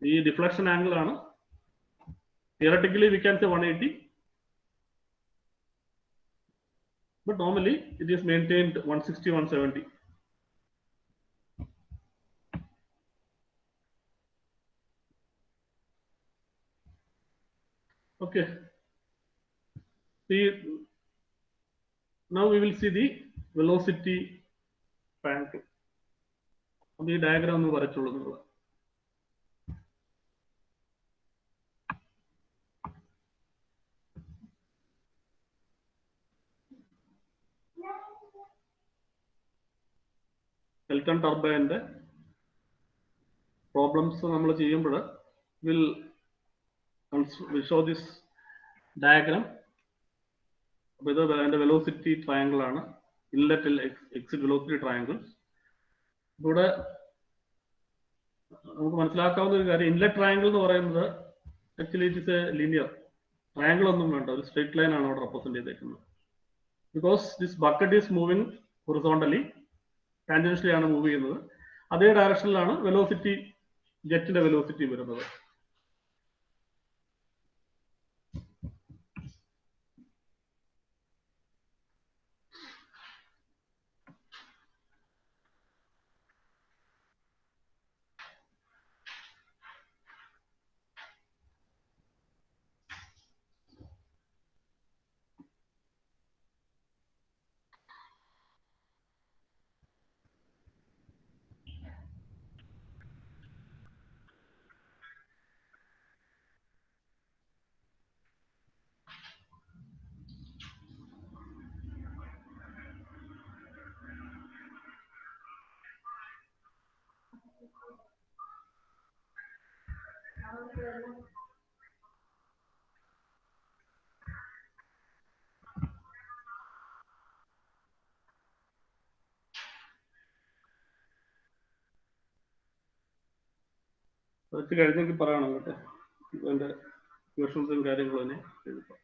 ഈ ഡിഫ്ലക്ഷൻ ആംഗിൾ ആണ്. Theoretically we can say 180, but normally it is maintained 160 170. Okay, now we will see the velocity triangle. അപ്പോൾ ഈ ഡയഗ്രാം ഒന്ന് വരച്ചുള്ളൂ നിങ്ങൾ. പെൽട്ടൺ ടർബൈന്റെ പ്രോബ്ലംസ് നമ്മൾ ചെയ്യുമ്പോൾ വിൽ show this diagram. അപ്പോൾ ഇത് അതിന്റെ വെലോസിറ്റി ട്രയാങ്കിൾ ആണ്, ഇൻലെറ്റ് എക്സിറ്റ് വെലോസിറ്റി ട്രയാങ്കിൾ. ഇവിടെ നമുക്ക് മനസ്സിലാക്കാവുന്ന ഒരു കാര്യം, ഇൻലെറ്റ് ട്രയാങ്കിൾ എന്ന് പറയുന്നത് actually it is A linear triangle. ഒന്നും വേണ്ട, ഒരു സ്ട്രേറ്റ് ലൈൻ ആണ് അവിടെ റെപ്രസെന്റ് ചെയ്തേക്കുന്നത്. Because this bucket is moving horizontally, tangentially ആണ് മൂവ് ചെയ്യുന്നത്. അതേ ഡയറക്ഷനിലാണ് വെലോസിറ്റി, ജെറ്റിന്റെ വെലോസിറ്റി വരുന്നത്. വെച്ച് കഴിഞ്ഞെങ്കിൽ പറയണം കേട്ടോ, അതിന്റെ ക്വസ്റ്റൻസും കാര്യങ്ങളും തന്നെ എഴുതാം.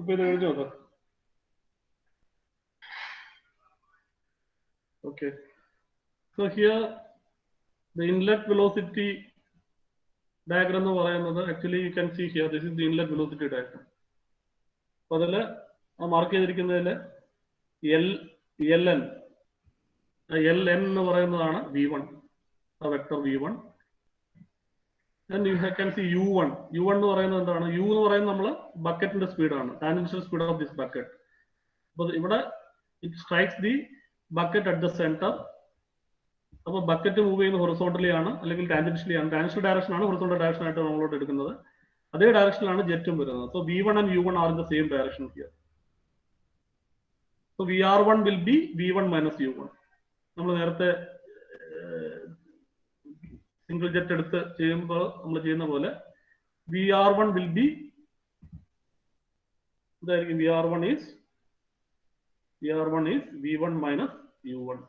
അപ്പൊ ഇത് എഴുതി നോക്കാം. Okay. So here the inlet velocity diagram എന്ന് പറയുന്നത് actually you can see here this is the inlet velocity diagram. അപ്പോൾ അതിൽ മാർക്ക് ചെയ്തിരിക്കുന്നതിൽ LN എന്ന് പറയുന്നതാണ് V1, ആ vector V1. Then you can see U1 എന്ന് പറയുന്നത് എന്താണ്? U എന്ന് പറയുന്നത് നമ്മൾ ബക്കറ്റിന്റെ സ്പീഡാണ്, tangential speed of this bucket. അപ്പോൾ ഇവിടെ it strikes the bucket at the center. അപ്പോൾ ബക്കറ്റ് മൂവ് ചെയ്യുന്ന ഹൊറിസോണ്ടലി ആണ് അല്ലെങ്കിൽ ടാൻജൻഷ്യലി ആണ്. ടാൻജൻഷ്യൽ ഡയറക്ഷൻ ആണ് ഹൊറിസോണ്ടൽ ഡയറക്ഷൻ ആയിട്ട് നമ്മളോട് എടുക്കുന്നത്. അതേ ഡയറക്ഷനിലാണ് ജെറ്റും വരുന്നത്. So V1 and U1 are in the same direction here. So VR1 will be V1 minus U1. നമ്മൾ നേരത്തെ സിംഗിൾ ജെറ്റ് എടുത്ത് ചെയ്യുമ്പോൾ നമ്മൾ ചെയ്യുന്ന പോലെ VR1 will be ഇതായിരിക്കും. VR1 is V1 minus U1.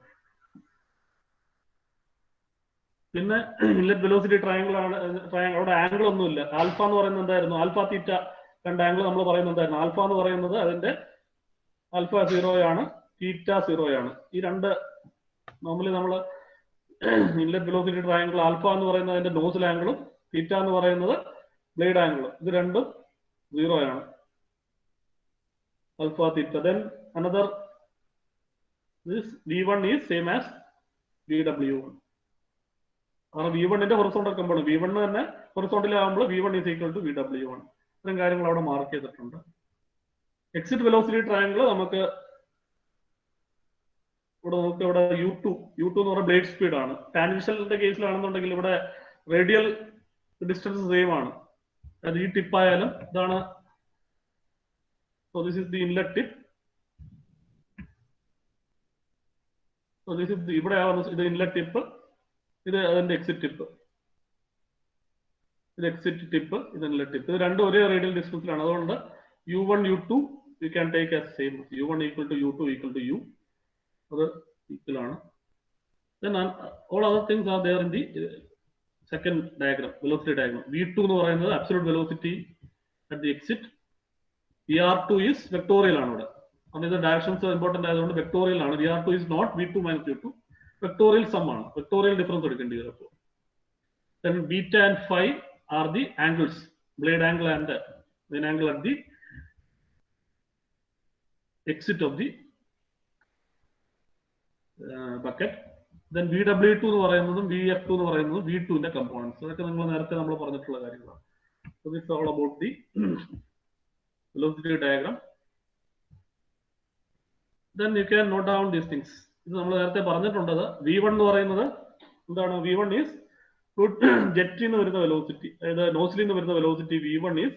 പിന്നെ ഇൻലെറ്റ് വെലോസിറ്റി ട്രയാങ്കിൾ ആണ്. അവിടെ ആംഗിൾ ഒന്നുമില്ല. ആൽഫ എന്ന് പറയുന്നത് എന്തായിരുന്നു? ആൽഫ തീറ്റ രണ്ട് ആംഗിൾ നമ്മൾ പറയുന്നത് എന്തായിരുന്നു? ആൽഫ എന്ന് പറയുന്നത് അതിന്റെ ആൽഫ 0 ആണ്, തീറ്റ 0 ആണ്. ഈ രണ്ട് നോർമലി നമ്മൾ ഇൻലെറ്റ് വെലോസിറ്റി ട്രയാങ്കിൾ ആൽഫ എന്ന് പറയുന്നത് അതിന്റെ നോസിൽ ആംഗിളും തീറ്റ എന്ന് പറയുന്നത് ബ്ലേഡ് ആംഗിളും, ഇത് രണ്ടും 0 ആണ്. Alpha theta. Then another this V1 is same as VW1. കാരണം V1 ന്റെ ഹൊറിസോണ്ടൽ കമ്പോണന്റ് V1 തന്നെ ഹൊറിസോണ്ടൽ ആകുമ്പോൾ V1 is equal to VW1. ഇത്രയും കാര്യങ്ങൾ അവിടെ മാർക്ക് ചെയ്തിട്ടുണ്ട്. എക്സിറ്റ് വെലോസിറ്റി ട്രയാങ്കിൾ നമുക്ക് ഇവിടെ U2 എന്ന് പറഞ്ഞ ബ്ലേഡ് സ്പീഡ് ആണ്. ടാൻജൻഷ്യലിന്റെ കേസിലാണെന്നുണ്ടെങ്കിൽ ഇവിടെ റേഡിയൽ ഡിസ്റ്റൻസ് സെയിം ആണ്. അത് ഈ ടിപ്പ് ആയാലും ഇതാണ്. So this is the inlet tip. So this is the ഇവിടെ ഇത് ഇൻലെറ്റ് ടിപ്പ്, ഇത് അതിന്റെ എക്സിറ്റ് ടിപ്പ്. ഇത് എക്സിറ്റ് ടിപ്പ്, ഇത് ഇൻലെറ്റ് ടിപ്പ്. ഇത് രണ്ടും ഒരേ റേഡിയൽ ഡിസ്റ്റൻസിലാണ്. അതുകൊണ്ട് U1 U2 you can take as same. U1 equal to U2 equal to U. അത് ഈക്വൽ ആണ്. Then all other things are there in the second diagram, velocity diagram. V2 എന്ന് പറയുന്നത് absolute velocity at the exit. VR2 is vectorial ആണ് ഇവിടെ. And the directions are important ആയതുകൊണ്ട് vectorial ആണ്. VR2 is not V2 minus U2. Vectorial sum ആണ്. Vectorial difference എടുക്കേണ്ടി വരും. അപ്പോൾ then beta and phi are the angles, blade angle and main angle at the exit of the bucket. Then VW2 എന്ന് പറയുന്നതും VF2 എന്ന് പറയുന്നതും V2 ന്റെ components. അതൊക്കെ നിങ്ങൾ നേരത്തെ നമ്മൾ പറഞ്ഞിട്ടുള്ള കാര്യങ്ങളാണ്. So this is all about the velocity diagram. Then you can note down these things. ഇത് നമ്മൾ നേരത്തെ പറഞ്ഞിട്ടുണ്ട്. V1 എന്ന് പറയുന്നത് എന്താണ്? V1 is ജെറ്റിൽ നിന്ന് വരുന്ന വെലോസിറ്റി, അതായത് നോസിലിൽ നിന്ന് വരുന്ന velocity V1 is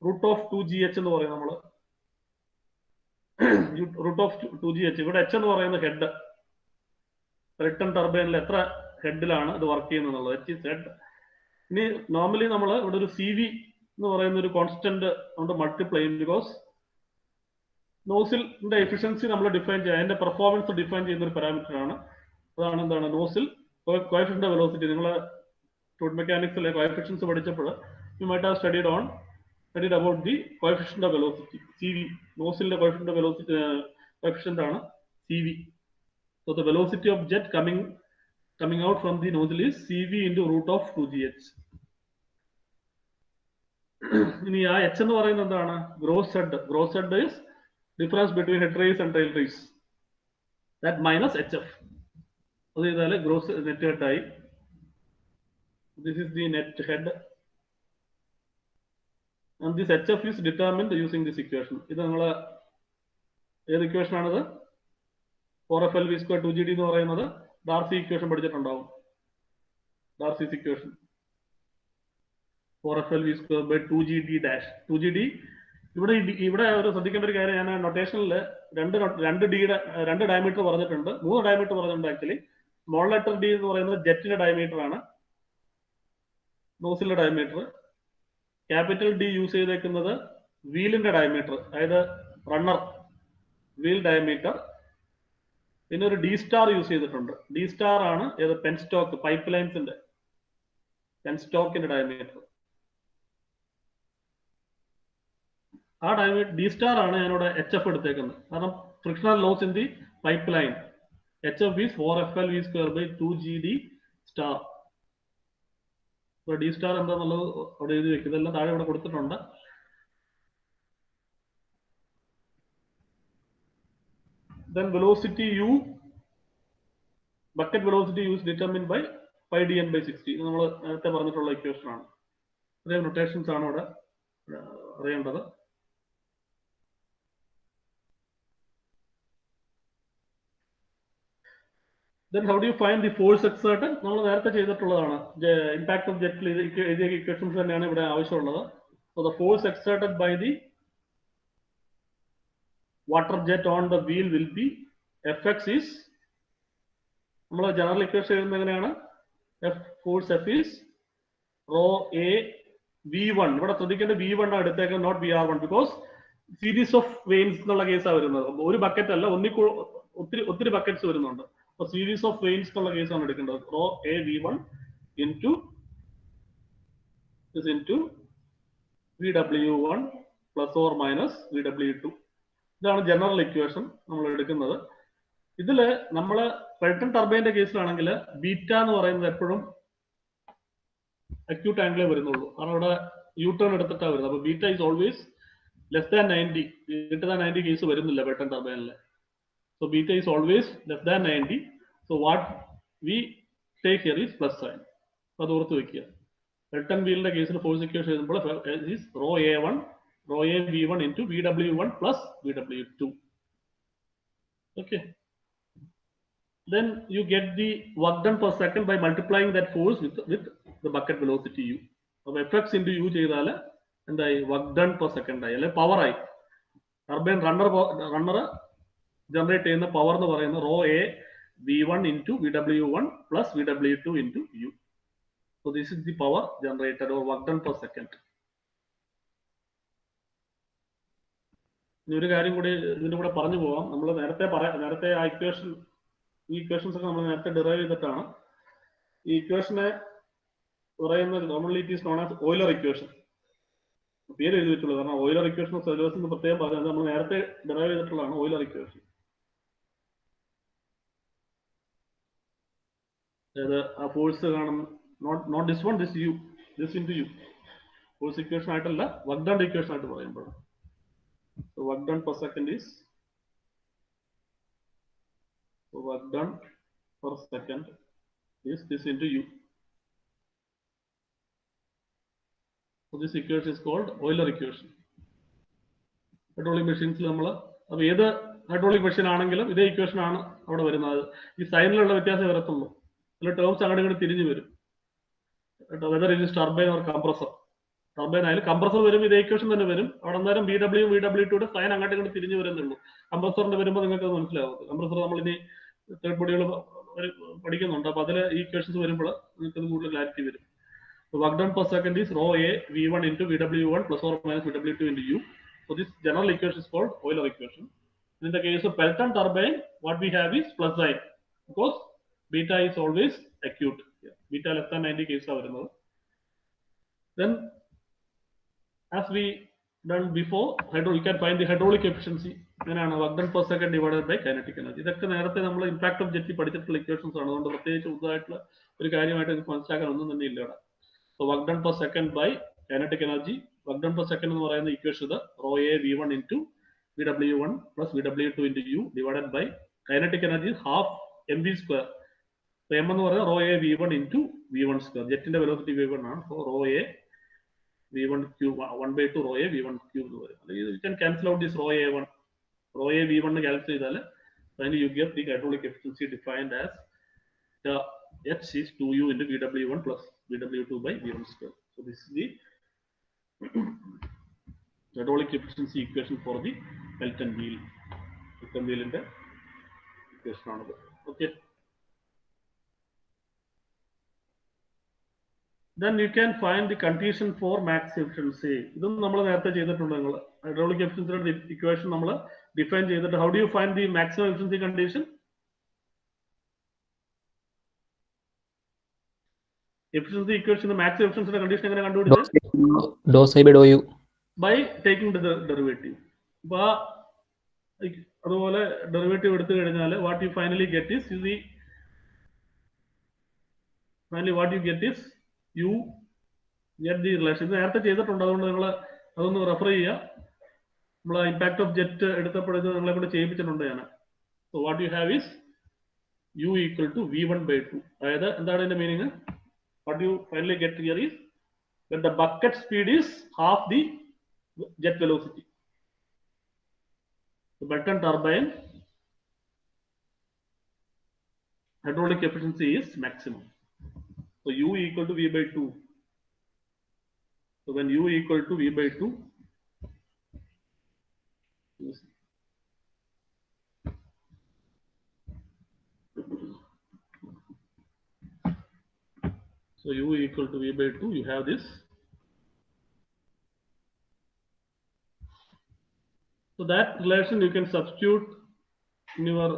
root of 2GH എന്ന് പറയും നമ്മൾ. Root of 2GH. ഇവിടെ H എന്ന് പറയുന്ന ഹെഡ്. റിട്ടേൺ ടർബൈനിൽ എത്ര ഹെഡിലാണ് ഇത് വർക്ക് ചെയ്യുന്നത്? H is head. ഇനി നോർമലി നമ്മൾ ഇവിടെ ഒരു CV എന്ന് പറയുന്ന ഒരു കോൺസ്റ്റന്റ് കൊണ്ട് മൾട്ടിപ്ലൈ ചെയ്യും. ബിക്കോസ് നോസിലിന്റെ എഫിഷ്യൻസി നമ്മൾ ഡിഫൈൻ ചെയ്യുക, അതിന്റെ പെർഫോമൻസ് ഡിഫൈൻ ചെയ്യുന്ന ഒരു പാരാമീറ്റർ ആണ്. അതാണ് എന്താണ്? Nozzle coefficient velocity. നിങ്ങൾ ഫ്ലൂയിഡ് മെക്കാനിക്സിലെ കോഎഫിഷ്യൻസ് പഠിച്ചപ്പോൾ you might have studied about the coefficient of velocity, CV. നോസിലിന്റെ കോഎഫിഷ്യന്റ് വെലോസിറ്റി കോഎഫിഷ്യന്റ് ആണ് CV. So the velocity of jet coming out from the nozzle is CV into root of 2GH. ഇനി ആ H എന്ന് പറയുന്നത് എന്താണ്? Gross head. Gross head is difference between head race and tail race. That minus HF. അത് ചെയ്താൽ gross net head ആയി. This is the net head. And this HF is determined using this equation. ഇത് നിങ്ങൾ ഏത് equation ആണിത്? 4FLV square 2GD എന്ന് പറയുന്നത് Darcy equation പഠിച്ചിട്ടുണ്ടാവും. Darcy's equation 4FLV square by 2GD dash. 2GD ഇവിടെ ഒരു ശ്രദ്ധിക്കേണ്ട ഒരു കാര്യം, ഞാൻ നൊട്ടേഷനിൽ രണ്ട് ഡയമീറ്റർ പറഞ്ഞിട്ടുണ്ട്, 3 ഡയമീറ്റർ പറഞ്ഞിട്ടുണ്ട്. ആക്ച്വലി സ്മോൾ ലെറ്റർ D എന്ന് പറയുന്നത് ജെറ്റിന്റെ ഡയമീറ്റർ ആണ്, നോസിലിന്റെ ഡയമീറ്റർ. ക്യാപിറ്റൽ D യൂസ് ചെയ്തേക്കുന്നത് വീലിന്റെ ഡയമീറ്റർ, അതായത് റണ്ണർ വീൽ ഡയമീറ്റർ. പിന്നെ ഒരു D സ്റ്റാർ യൂസ് ചെയ്തിട്ടുണ്ട്. D സ്റ്റാർ ആണ് ഏത്? പെൻസ്റ്റോക്ക് പൈപ്പ് ലൈൻസിന്റെ പെൻസ്റ്റോക്കിന്റെ ഡയമീറ്റർ. ആ ടൈമിൽ ഡി സ്റ്റാർ ആണ് ഞാനിവിടെ എച്ച് എഫ് എടുത്തേക്കുന്നത്. കാരണം frictional loss in the pipe line H F is 4FL_V²/2GD star. D star എന്താന്നുള്ളത് അവിടെ എഴുതി വെക്കും. ഇതെല്ലാം താഴെ ഇവിടെ കൊടുത്തിട്ടുണ്ട്. Then velocity U, bucket velocity U is determined by pi dn/60. ഇത് നമ്മൾ നേരത്തെ പറഞ്ഞിട്ടുള്ള ഇക്വേഷൻ ആണ്. ഇത്രയും നൊട്ടേഷൻസ് ആണ് ഇവിടെ അറിയേണ്ടത്. Then how do you find the force exerted? നമ്മൾ നേരത്തെ ചെയ്തിട്ടുള്ളതാണ്. ഇമ്പാക്ട് ഓഫ് ജെറ്റിൽ എഴുതിയ ഇക്വേഷൻസ് തന്നെയാണ് ഇവിടെ ആവശ്യമുള്ളത്. So the force exerted by the water jet on the wheel will be Fx is, നമ്മൾ ജനറൽ ഇക്വേഷൻ എഴുതുന്നത് എങ്ങനെയാണ്? Force F is rho a V1. ഇവിടെ ശ്രദ്ധിക്കേണ്ട V1 ആണ് എടുത്തേക്കുന്നത്, not VR1, because series of veins എന്നുള്ള കേസാണ് വരുന്നത്. ഒരു ബക്കറ്റ് അല്ല, ഒത്തിരി ബക്കറ്റ്സ് വരുന്നുണ്ട്. അപ്പോൾ സീരീസ് ഓഫ് വെയിൻസ് എന്നുള്ള കേസാണ് എടുക്കേണ്ടത്. Rho a V1 into VW1 plus or minus VW2. ഇതാണ് ജനറൽ ഇക്വേഷൻ നമ്മൾ എടുക്കുന്നത്. ഇതില് നമ്മള് പെൽട്ടൺ ടർബൈന്റെ കേസിലാണെങ്കിൽ ബീറ്റ എന്ന് പറയുന്നത് എപ്പോഴും അക്യൂട്ട് ആംഗിളേ വരുന്നുള്ളൂ. കാരണം ഇവിടെ യു ടേൺ എടുത്തിട്ടാണ് വരുന്നത്. അപ്പൊ beta is always less than 90. Greater than 90 case വരുന്നില്ല പെൽട്ടൺ ടർബൈനില്. So beta is always less than 90. So what we take here is plus sign. അത് ഓർത്ത് വെക്കുക. പെൽട്ടൺ വീലിന്റെ കേസിൽ ഫോഴ്സ് ഇക്വേഷൻ എഴുതുമ്പോൾ is rho A1 rho a V1 into VW1 plus VW2. Okay. Then you get the work done per second by multiplying that force with the bucket velocity U. So Fx into U ചെയ്താൽ എന്തായി? Work done per second ആയി, അല്ലെ power ആയി. Turbine runner generate ചെയ്യുന്ന power എന്ന് പറയുന്നത് rho a V1 into VW1 plus VW2 into U. So this is the power generated or work done per second. ഒരു കാര്യം കൂടി ഇതിന്റെ കൂടെ പറഞ്ഞു പോവാം. നമ്മൾ നേരത്തെ ആ ഇക്വേഷൻസ് ഒക്കെ നമ്മൾ നേരത്തെ ഡിറൈവ് ചെയ്തിട്ടാണ്. ഈ ഇക്വേഷനെ പറയുന്നത് normally it is known as Euler equation. പേര് എഴുതി വെച്ചുള്ളൂ, കാരണം ഓയിലർ ഇക്വേഷൻ ഓഫ് സൊല്യൂഷൻ എന്ന് പ്രത്യേകം പറയുന്നത് നമ്മൾ നേരത്തെ ഡിറൈവ് ചെയ്തിട്ടുള്ളതാണ് ഓയിലർ ഇക്വേഷൻ. അതായത് ആ ഫോഴ്സ് കാണും, not this one, this u, this into u. Force equation ആയിട്ടല്ല, വർക്ക് ഡൺ ഇക്വേഷൻ ആയിട്ട് പറയുമ്പോൾ. So work done per second is this into U. So this equation is called Euler equation. Hydraulic മെഷീൻസിൽ നമ്മൾ അപ്പോൾ ഏത് hydraulic machine ആണെങ്കിലും ഇതേ equation ആണ് അവിടെ വരുന്നത്. ഈ സൈനിലുള്ള വ്യത്യാസം വരത്തുള്ളൂ. അതിൽ ടേംസ് അങ്ങോട്ട് ഇങ്ങോട്ട് തിരിഞ്ഞു വരും. Whether it is turbine or compressor. Turbine ആയാലും കംപ്രസർ വരുമ്പോൾ ഇതേ ഇക്വേഷൻ തന്നെ വരും. അവിടെ അന്നേരം VW2 സൈൻ അങ്ങോട്ട് ഇങ്ങോട്ട് തിരിഞ്ഞു വരുന്നുള്ളൂ. കംപ്രസറിന്റെ വരുമ്പോൾ നിങ്ങൾക്ക് അത് മനസ്സിലാവും. കംപ്രസർ നമ്മളിനി തേർഡ് ബോഡികൾ പഠിക്കുന്നുണ്ട്. അപ്പോൾ അതിൽ ഈ ഇക്വേഷൻസ് വരുമ്പോൾ നിങ്ങൾക്ക് അത് കൂടുതൽ ക്ലാരിറ്റി വരും. Work done per second is rho a V1 into VW1 plus or minus VW2 into U. So this general equation is called Euler equation. In the case of Pelton turbine, what we have is plus sign, because beta is always acute. Beta less than 90 case are വരുന്നത്. Then as we done before, you can find the hydraulic efficiency. അങ്ങനെയാണ് work done per second divided by kinetic energy. ഇതൊക്കെ നേരത്തെ നമ്മൾ impact of jet പഠിച്ചിട്ടുള്ള equations ആണ്. അതുകൊണ്ട് പ്രത്യേകിച്ച് പുതുതായിട്ടുള്ള ഒരു കാര്യമായിട്ട് എനിക്ക് മനസ്സിലാക്കാൻ ഒന്നും തന്നെ ഇല്ല ഇവിടെ. So work done per second by kinetic energy. Work done per second എന്ന് പറയുന്ന ഇക്വേഷൻ ഇത് rho a V1 into VW1 plus VW2 into U divided by kinetic energy half mv square. So m എന്ന് പറയുന്നത് rho a V1 into V1 square. ജെറ്റിന്റെ velocity V1 ആണ്. So rho a V1 cube 1/2 rho a V1 cube എന്ന് പറയും. You can cancel out this rho a1. Rho a V1 cancel ചെയ്താൽ finally you get the hydraulic efficiency defined as the H is 2U into VW1 plus VW2 by V1 square. So this is the hydraulic efficiency equation for the Pelton wheel. Pelton wheel in the equation on it. Okay. Then you can find the condition for max efficiency. ഇതും നമ്മൾ നേരത്തെ ചെയ്തിട്ടുണ്ട്. നിങ്ങൾ hydraulic efficiency equation നമ്മൾ define ചെയ്തിട്ട് how do you find the maximum efficiency condition? Efficiency equation, maximum efficiency condition എങ്ങനെ കണ്ടുപിടിച്ചത്? Dou psi by dou u. by taking the derivative. അതുപോലെ ഡെറിവേറ്റീവ് എടുത്തു കഴിഞ്ഞാൽ what you finally get is what you get is you get the relation. ഇത് നേരത്തെ ചെയ്തിട്ടുണ്ട്, അതുകൊണ്ട് നിങ്ങൾ അതൊന്ന് റെഫർ ചെയ്യുക. നമ്മൾ ഇമ്പാക്ട് ഓഫ് ജെറ്റ് എടുത്തപ്പോഴത് നിങ്ങളെ കൊണ്ട് ചെയ്യിപ്പിച്ചിട്ടുണ്ട് ഞാൻ. So what you have is u equal to v1/2. അതായത് എന്താണ് ഇതിന്റെ meaning? What you finally get here is that the bucket speed is half the jet velocity. The Brayton turbine hydraulic efficiency is maximum. So u equal to v/2. So when u equal to v/2, so u equal to v/2, you have this. So that relation you can substitute in your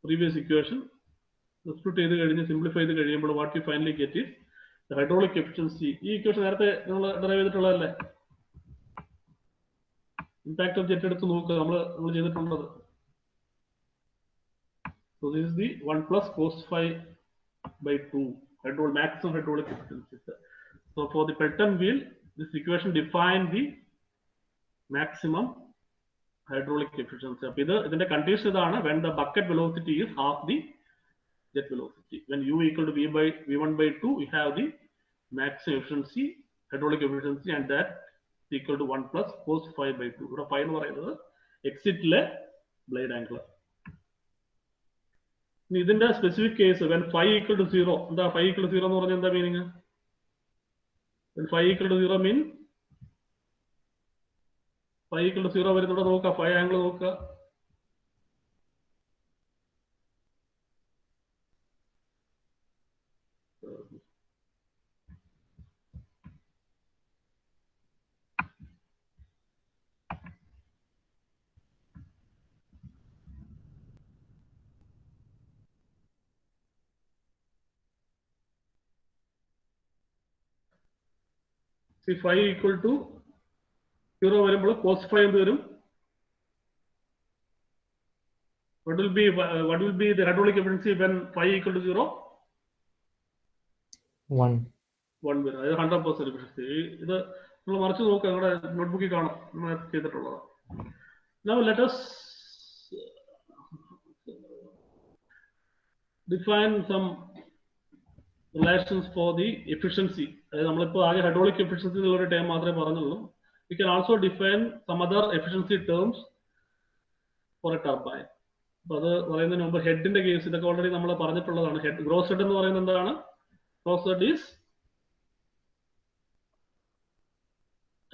previous equation. Substitute ചെയ്ത് കഴിഞ്ഞ് simplify ചെയ്ത് കഴിയുമ്പോൾ what you finally get is the hydraulic efficiency. ഈ equation നേരത്തെ നമ്മൾ derive ചെയ്തിട്ടുള്ളതല്ലേ? Impact of jet എടുത്ത് നോക്കുക, നമ്മൾ ചെയ്തിട്ടുള്ളത്. So this is the 1 plus cos phi by 2 maximum hydraulic efficiency. So for the Pelton wheel, this equation defines the maximum hydraulic efficiency. അപ്പോൾ ഇതിന്റെ condition ഇതാണ്: when the bucket velocity is half the jet velocity. When u equal to v1/2, you have the maximum efficiency, hydraulic efficiency, and that is equal to 1 plus cos phi by 2. ഇവിടെ phi എന്ന് പറയുന്നത് എക്സിറ്റിലെ blade angle. ഇതിന്റെ specific case when phi equal to 0. എന്താ phi equal to 0 എന്ന് പറഞ്ഞാൽ എന്താ meaning? When phi equal to 0 mean phi equal to 0 വരുന്നവിടെ നോക്കുക, phi angle നോക്കുക. See, phi equal to 0 വരുമ്പോൾ cos phi എന്ത് വരും? What will be the hydraulic efficiency when phi equal to 0? 1 വരും. അതായത് 100% efficiency. ഇത് നമ്മൾ മറിച്ച് നോക്കുക, നിങ്ങളുടെ നോട്ട്ബുക്കിൽ കാണാം, നമ്മൾ ചെയ്തിട്ടുള്ളതാണ്. Now let us define some relations for the efficiency. അതായത് നമ്മളിപ്പോൾ ആകെ ഹൈഡ്രോളിക് എഫിഷ്യൻസി എന്നുള്ള ടേം മാത്രമേ പറഞ്ഞുള്ളൂ. We can also define some other efficiency terms for a turbine. അപ്പോൾ അത് പറയുന്നതിന് മുമ്പ് ഹെഡിന്റെ കേസ് ഇതൊക്കെ ഓൾറെഡി നമ്മൾ പറഞ്ഞിട്ടുള്ളതാണ്. ഹെഡ്, ഗ്രോസ് ഹെഡ് എന്ന് പറയുന്നത് എന്താണ്? ഗ്രോസ് ഹെഡ് ഈസ്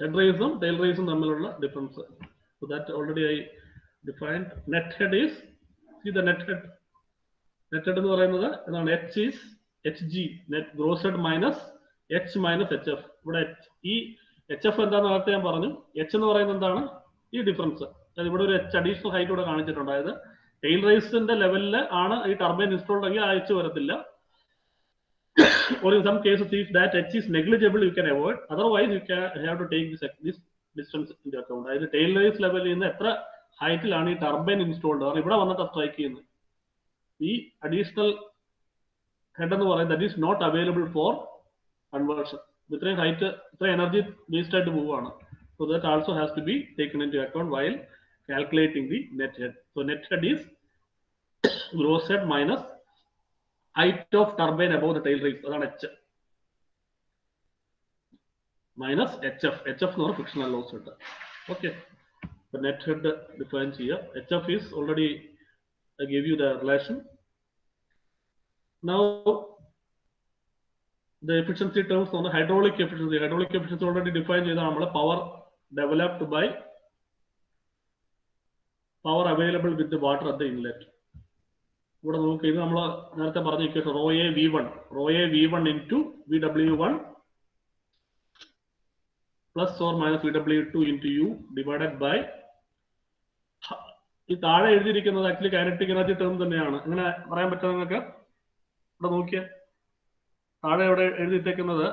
ഹെഡ് റേസും ടെയിൽ റേസും തമ്മിലുള്ള difference. So that already I defined. Net head is, see the net head. Net head എന്ന് പറയുന്നത് എന്താണ്? H is hg, net gross head minus h minus hf. ഇവിടെ ഈ hf എന്താണെന്ന് നേരത്തെ ഞാൻ പറഞ്ഞു. h എന്ന് പറയുന്നത് എന്താണ്? ഈ ഡിഫറൻസ്. അതായത് ഇവിടെ ഒരു h അഡീഷണൽ ഹൈറ്റ് ഇവിടെ കാണിച്ചിട്ടുണ്ട്. അതായത് ടെയിൽ റേസിന്റെ ലെവലിൽ ആണ് ഈ ടർബൈൻ ഇൻസ്റ്റാൾഡ് എങ്കിൽ ആ h വരത്തില്ല. Or in some cases, if that h is negligible, you can avoid. Otherwise, you have to take this distance into account. അതായത് ടെയിൽ റേസ് ലെവലിൽ നിന്ന് എത്ര ഹൈറ്റിലാണ് ഈ ടർബൈൻ ഇൻസ്റ്റാൾഡ് ആണ് ഇവിടെ വന്നിട്ട് സ്ട്രൈക്ക് ചെയ്യുന്നത്. ഈ അഡീഷണൽ ഹെഡ് എന്ന് പറയുന്നത് that is not available for conversion. ഇത്രയും ഹൈറ്റ്, ഇത്രയും എനർജി വേസ്റ്റ് ആയിട്ട് പോവുകയാണ്. So that also has to be taken into account while calculating the net head. So net head is gross head minus height of turbine above the tail race. അതാണ് h minus hf. hf എന്ന് പറഞ്ഞാൽ frictional loss head. Okay. The net head defines here. hf is already, I gave you the relation. Now the efficiency terms on the hydraulic efficiency. Hydraulic efficiency already defined ചെയ്ത നമ്മൾ power developed by power available with the water at the inlet. ഇവിടെ നോക്കുക, ഇത് നമ്മൾ നേരത്തെ പറഞ്ഞ equation rho a v1 into vw1 plus or minus vw2 into u divided by, ഈ താഴെ എഴുതിയിരിക്കുന്നത് ആക്ച്വലി കൈനറ്റിക് എനർജി ടേം തന്നെയാണ്. അങ്ങനെ പറയാൻ പറ്റുമോ നിങ്ങൾക്ക്? ഇവിടെ നോക്കിയാൽ താഴെ ഇവിടെ എഴുതിയിട്ടേക്കുന്നത്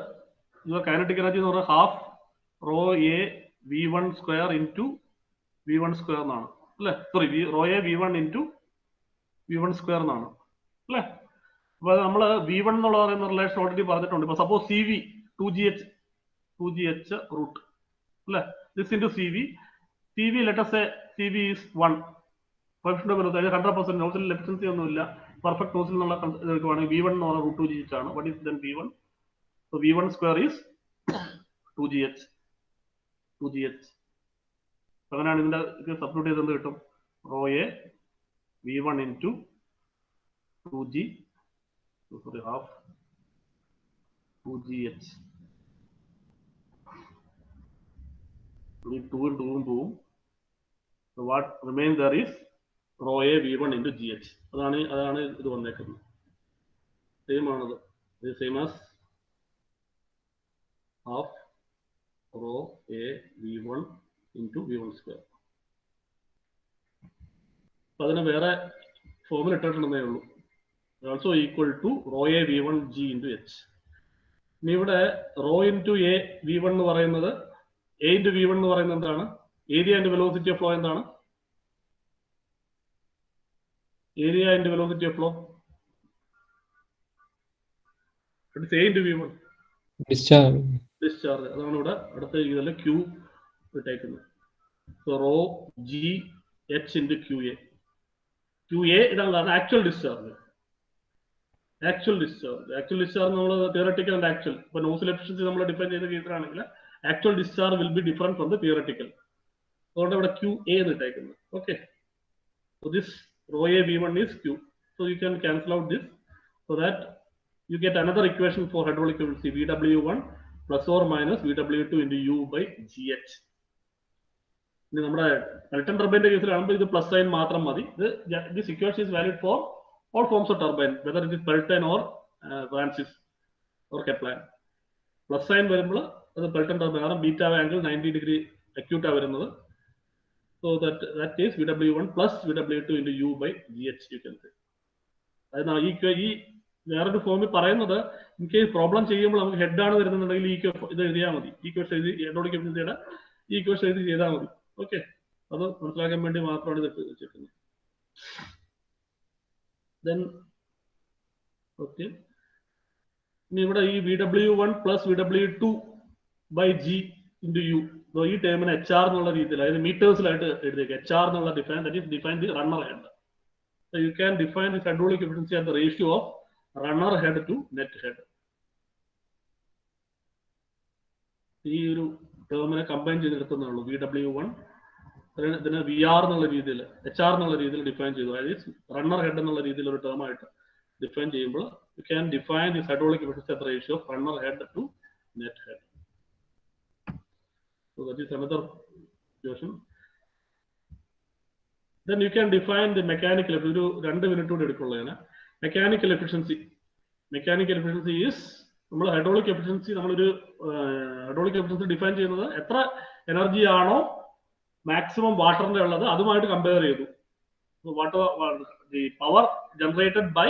കൈനറ്റിക് എനർജി എന്ന് പറഞ്ഞാൽ half rho a V1 square into V1 square എന്നാണ് അല്ലേ? Sorry, rho a V1 into V1 square എന്നാണ് അല്ലേ? അപ്പൊ നമ്മൾ V1 എന്നുള്ള പറയുന്ന റിലേഷൻ ഓൾറെഡി പറഞ്ഞിട്ടുണ്ട്. ഇപ്പൊ സപ്പോസ് CV 2GH റൂട്ട് അല്ലേ? This into CV let us say CV is 1. Coefficient of velocity 100% nozzle efficiency ഒന്നുമില്ല, പെർഫെക്റ്റ് നോസിൽ എന്നുള്ള എടുക്കുവാണെങ്കിൽ V1 എന്ന് പറഞ്ഞാൽ റൂട്ട് 2GH ആണ്. What is then V1? So V1 square is 2GH. അങ്ങനെയാണ് ഇതിന്റെ substitute ചെയ്ത് എന്ത് കിട്ടും? Rho a V1 into 2G, sorry, half 2GH. ഈ 2 പോവും. So what remains there is rho A V1 into GH. അതാണ് ഇത് വന്നേക്കുന്നത്. സെയിം ആണത്. ഇത് same as half rho A V1 into V1 square. അപ്പൊ അതിനെ വേറെ ഫോമിൽ ഇട്ടിട്ടുണ്ടെന്നേ ഉള്ളൂ. Also equal to rho a V1 G into H. ഇനി ഇവിടെ റോ ഇൻറ്റു എ V1 എന്ന് പറയുന്നത്, എ ഇൻറ്റു V1 എന്ന് പറയുന്നത് എന്താണ്? Area and velocity of flow എന്താണ്? Area and velocity of flow a into V1 discharge. അതാണ് ഇവിടെ അടുത്ത ഇതിൽ Q ഇട്ടേക്കുന്നത്. So rho G H into QA. ഇതാണ് ആക്ച്വൽ ഡിസ്ചാർജ്. ആക്ച്വൽ ഡിസ്ചാർജ് നമ്മൾ തിയറട്ടിക്കൽ ആൻഡ് ആക്ച്വൽ. ഇപ്പൊ നോസിൽ എഫിഷ്യൻസി നമ്മൾ ഡിഫൈൻ ചെയ്ത കേസിലാണെങ്കിൽ actual discharge will be different from the theoretical. അതുകൊണ്ട് ഇവിടെ QA എന്ന് ഇട്ടേക്കുന്നത്. Okay, so this rho a V1 is Q. So you can cancel out this so that you get another equation for hydraulic efficiency, VW1 plus or minus VW2 into U by GH. ഇനി നമ്മുടെ Pelton ടർബൈന്റെ കേസിലാകുമ്പോൾ ഇത് plus sine മാത്രം മതി. This equation is valid for all forms of turbine, whether it is Pelton or Francis or Kaplan. Plus sine വരുമ്പോൾ അത് Pelton turbine, കാരണം beta angle 90 degree അക്യൂട്ടാണ് വരുന്നത്. So that is VW1 plus VW2 into U by GH you can say. അതായത് ഈ വേറൊരു ഫോമിൽ പറയുന്നത്, in case problem ചെയ്യുമ്പോൾ നമുക്ക് ഹെഡ് ആണ് വരുന്നുണ്ടെങ്കിൽ ഇത് എഴുതിയാൽ മതി. ഈക്വേഷൻ എഴുതി ഹൈഡ്രോളിക് എഫിഷ്യൻസിയുടെ ഈ ഈക്വേഷൻ എഴുതി ചെയ്താൽ മതി. ഓക്കെ, അത് മനസ്സിലാക്കാൻ വേണ്ടി മാത്രമാണ് ഇത് വെച്ചിരിക്കുന്നത്. ദെൻ ഓക്കെ, ഇനി ഇവിടെ ഈ VW1 plus VW2 by G into U, ഈ ടേമിന് HR എന്നുള്ള രീതിയിൽ, അതായത് മീറ്റേഴ്സിലായിട്ട് എഴുതിയേക്കുക. HR എന്നുള്ള define the runner head. So you can define this hydraulic efficiency as the ratio of runner head to net head. ഈ ഒരു ടേമിനെ കമ്പൈൻ ചെയ്തെടുക്കുന്നേ VW1 ഇതിനെ VR എന്നുള്ള രീതിയിൽ, HR എന്നുള്ള രീതിയിൽ ഡിഫൈൻ ചെയ്തു. അതായത് റണ്ണർ ഹെഡ് എന്നുള്ള രീതിയിൽ ഒരു ടേം ആയിട്ട് ഡിഫൈൻ ചെയ്യുമ്പോൾ you can define this hydraulic efficiency as the ratio of runner head to net head. So that is another question. Then you can define the mechanical efficiency. 2 minute കൂടി എടുക്കുള്ളതാണ്. Mechanical efficiency is നമ്മൾ hydraulic efficiency define ചെയ്യുന്നത് എത്ര energy ആണോ maximum വാട്ടറിന്റെ ഉള്ളത് അതുമായിട്ട് compare ചെയ്തു. Power generated by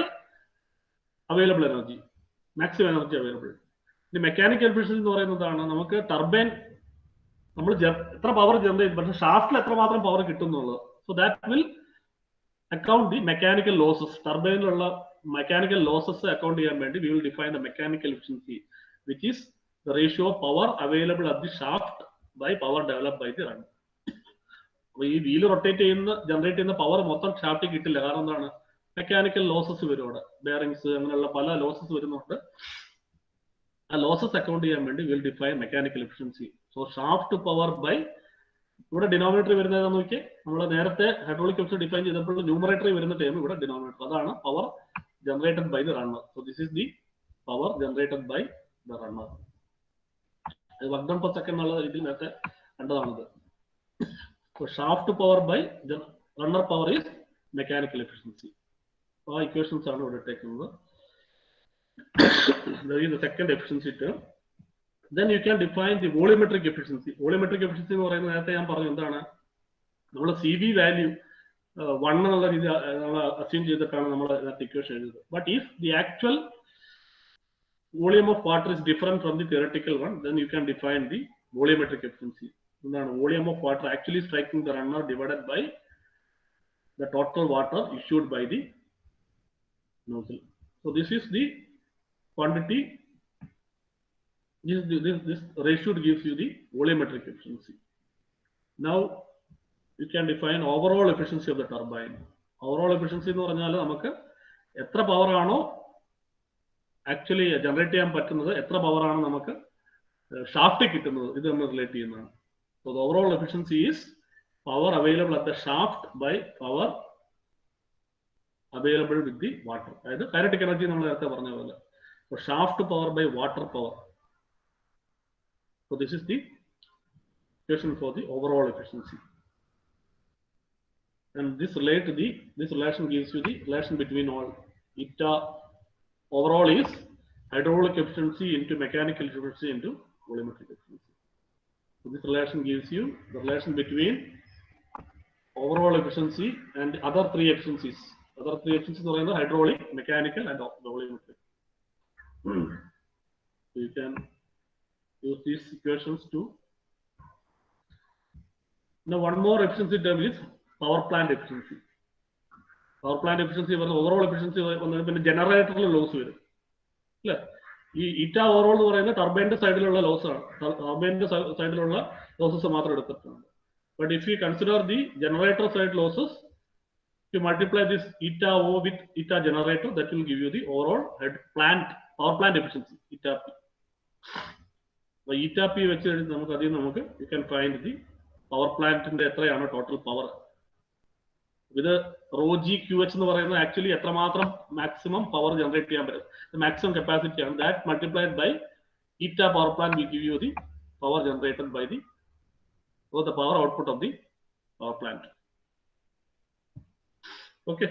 available energy, maximum energy available. ഇനി mechanical efficiency എന്ന് പറയുന്നതാണ് നമുക്ക് ടർബൈൻ നമ്മൾ എത്ര പവർ ജനറേറ്റ്, പക്ഷെ ഷാഫ്റ്റിൽ എത്രമാത്രം പവർ കിട്ടുന്നുള്ളത്. So that will account the mechanical losses. ടർബൈനിലുള്ള മെക്കാനിക്കൽ ലോസസ് അക്കൗണ്ട് ചെയ്യാൻ വേണ്ടി we will define the mechanical efficiency, which is the ratio of power available at the shaft by power developed by the runner. അപ്പൊ ഈ wheel rotate generate ചെയ്യുന്ന power മൊത്തം ഷാഫ്റ്റിൽ കിട്ടില്ല. കാരണം എന്താണ്? മെക്കാനിക്കൽ ലോസസ് വരും അവിടെ, ബെയറിങ്സ് അങ്ങനെയുള്ള പല ലോസസ് വരുന്നുണ്ട്. ആ ലോസസ് അക്കൗണ്ട് ചെയ്യാൻ വേണ്ടി we will define mechanical efficiency. So shaft power by, ഇവിടെ ഡിനോമിനേറ്റർ വരുന്നത് നോക്കിയേ, നമ്മൾ നേരത്തെ ഹൈഡ്രോളിക് എഫിഷ്യൻസി ഡിഫൈൻ ചെയ്തപ്പോൾ ന്യൂമറേറ്റർ വരുന്ന ടേം ഇവിടെ ഡിനോമിനേറ്റർ, അതാണ് power generated by the runner. So this is the power generated by the runner. Work done per second എന്നുള്ള രീതിയിൽ നേരത്തെ കണ്ടതാണിത്. Shaft power by runner power is mechanical efficiency. ആ equations ആണ് ഇവിടെ ഇട്ടേക്കുന്നത്. Second efficiency term. Then you can define the volumetric efficiency. Volumetric efficiency എന്ന് പറയുന്നത് നേരത്തെ ഞാൻ പറഞ്ഞു എന്താണ്, നമ്മൾ CV വാല്യൂ 1 എന്നുള്ള രീതി നമ്മൾ അസ്യൂം ചെയ്തിട്ടാണ് നമ്മൾ ഇതിനകത്ത് ഇക്വേഷൻ എഴുതുന്നത്. But if the actual volume of water is different from the theoretical one, then you can define the volumetric efficiency. volume of water actually striking the runner divided by the total water issued by the nozzle. So this is the quantity. This ratio gives you the volumetric efficiency. Now you can define overall efficiency of the turbine. Overall efficiency എന്ന് പറഞ്ഞാൽ നമുക്ക് എത്ര power ആണോ actually generate ചെയ്യാൻ പറ്റുന്നത്, എത്ര power ആണ് നമുക്ക് ഷാഫ്റ്റിൽ കിട്ടുന്നത്, ഇത് നമ്മൾ റിലേറ്റ് ചെയ്യുന്നതാണ്. So the overall efficiency is power available at the shaft by power available with the water. അതായത് കൈനറ്റിക് എനർജി നമ്മൾ നേരത്തെ പറഞ്ഞ പോലെ. So shaft power by water power. So this is the equation for the overall efficiency. And this relation gives you the relation between all. Eta overall is hydraulic efficiency into mechanical efficiency into volumetric efficiency. So this relation gives you the relation between overall efficiency and other three efficiencies. Other three efficiencies are hydraulic, mechanical, and volumetric. So you can use these equations to. Now one more efficiency term is power plant efficiency. Power plant efficiency overall efficiency പിന്നെ ജനറേറ്ററിൽ loss വരും അല്ലേ. ഈ ഇറ്റ overall എന്ന് പറയുന്നത് ടർബൈൻ്റെ സൈഡിലുള്ള loss ആണ്. ടർബൈൻ്റെ സൈഡിലുള്ള ലോസസ് മാത്രം എടുത്തിട്ടുണ്ട്. But if you consider the generator side losses, you multiply this eta O with eta generator, that will give you the overall power plant efficiency, eta P. So eta P വെച്ച് നമുക്ക് you can find the power plant ന്റെ എത്രയാണ് total power. ഇത് rho g QH എന്ന് പറയുന്നത് actually എത്രമാത്രം maximum power generate ചെയ്യാൻ പറ്റും, മാക്സിമം കപ്പാസിറ്റി ആണ്. That multiplied by eta power plant will give you the power generated by the the power output of the power plant. Okay.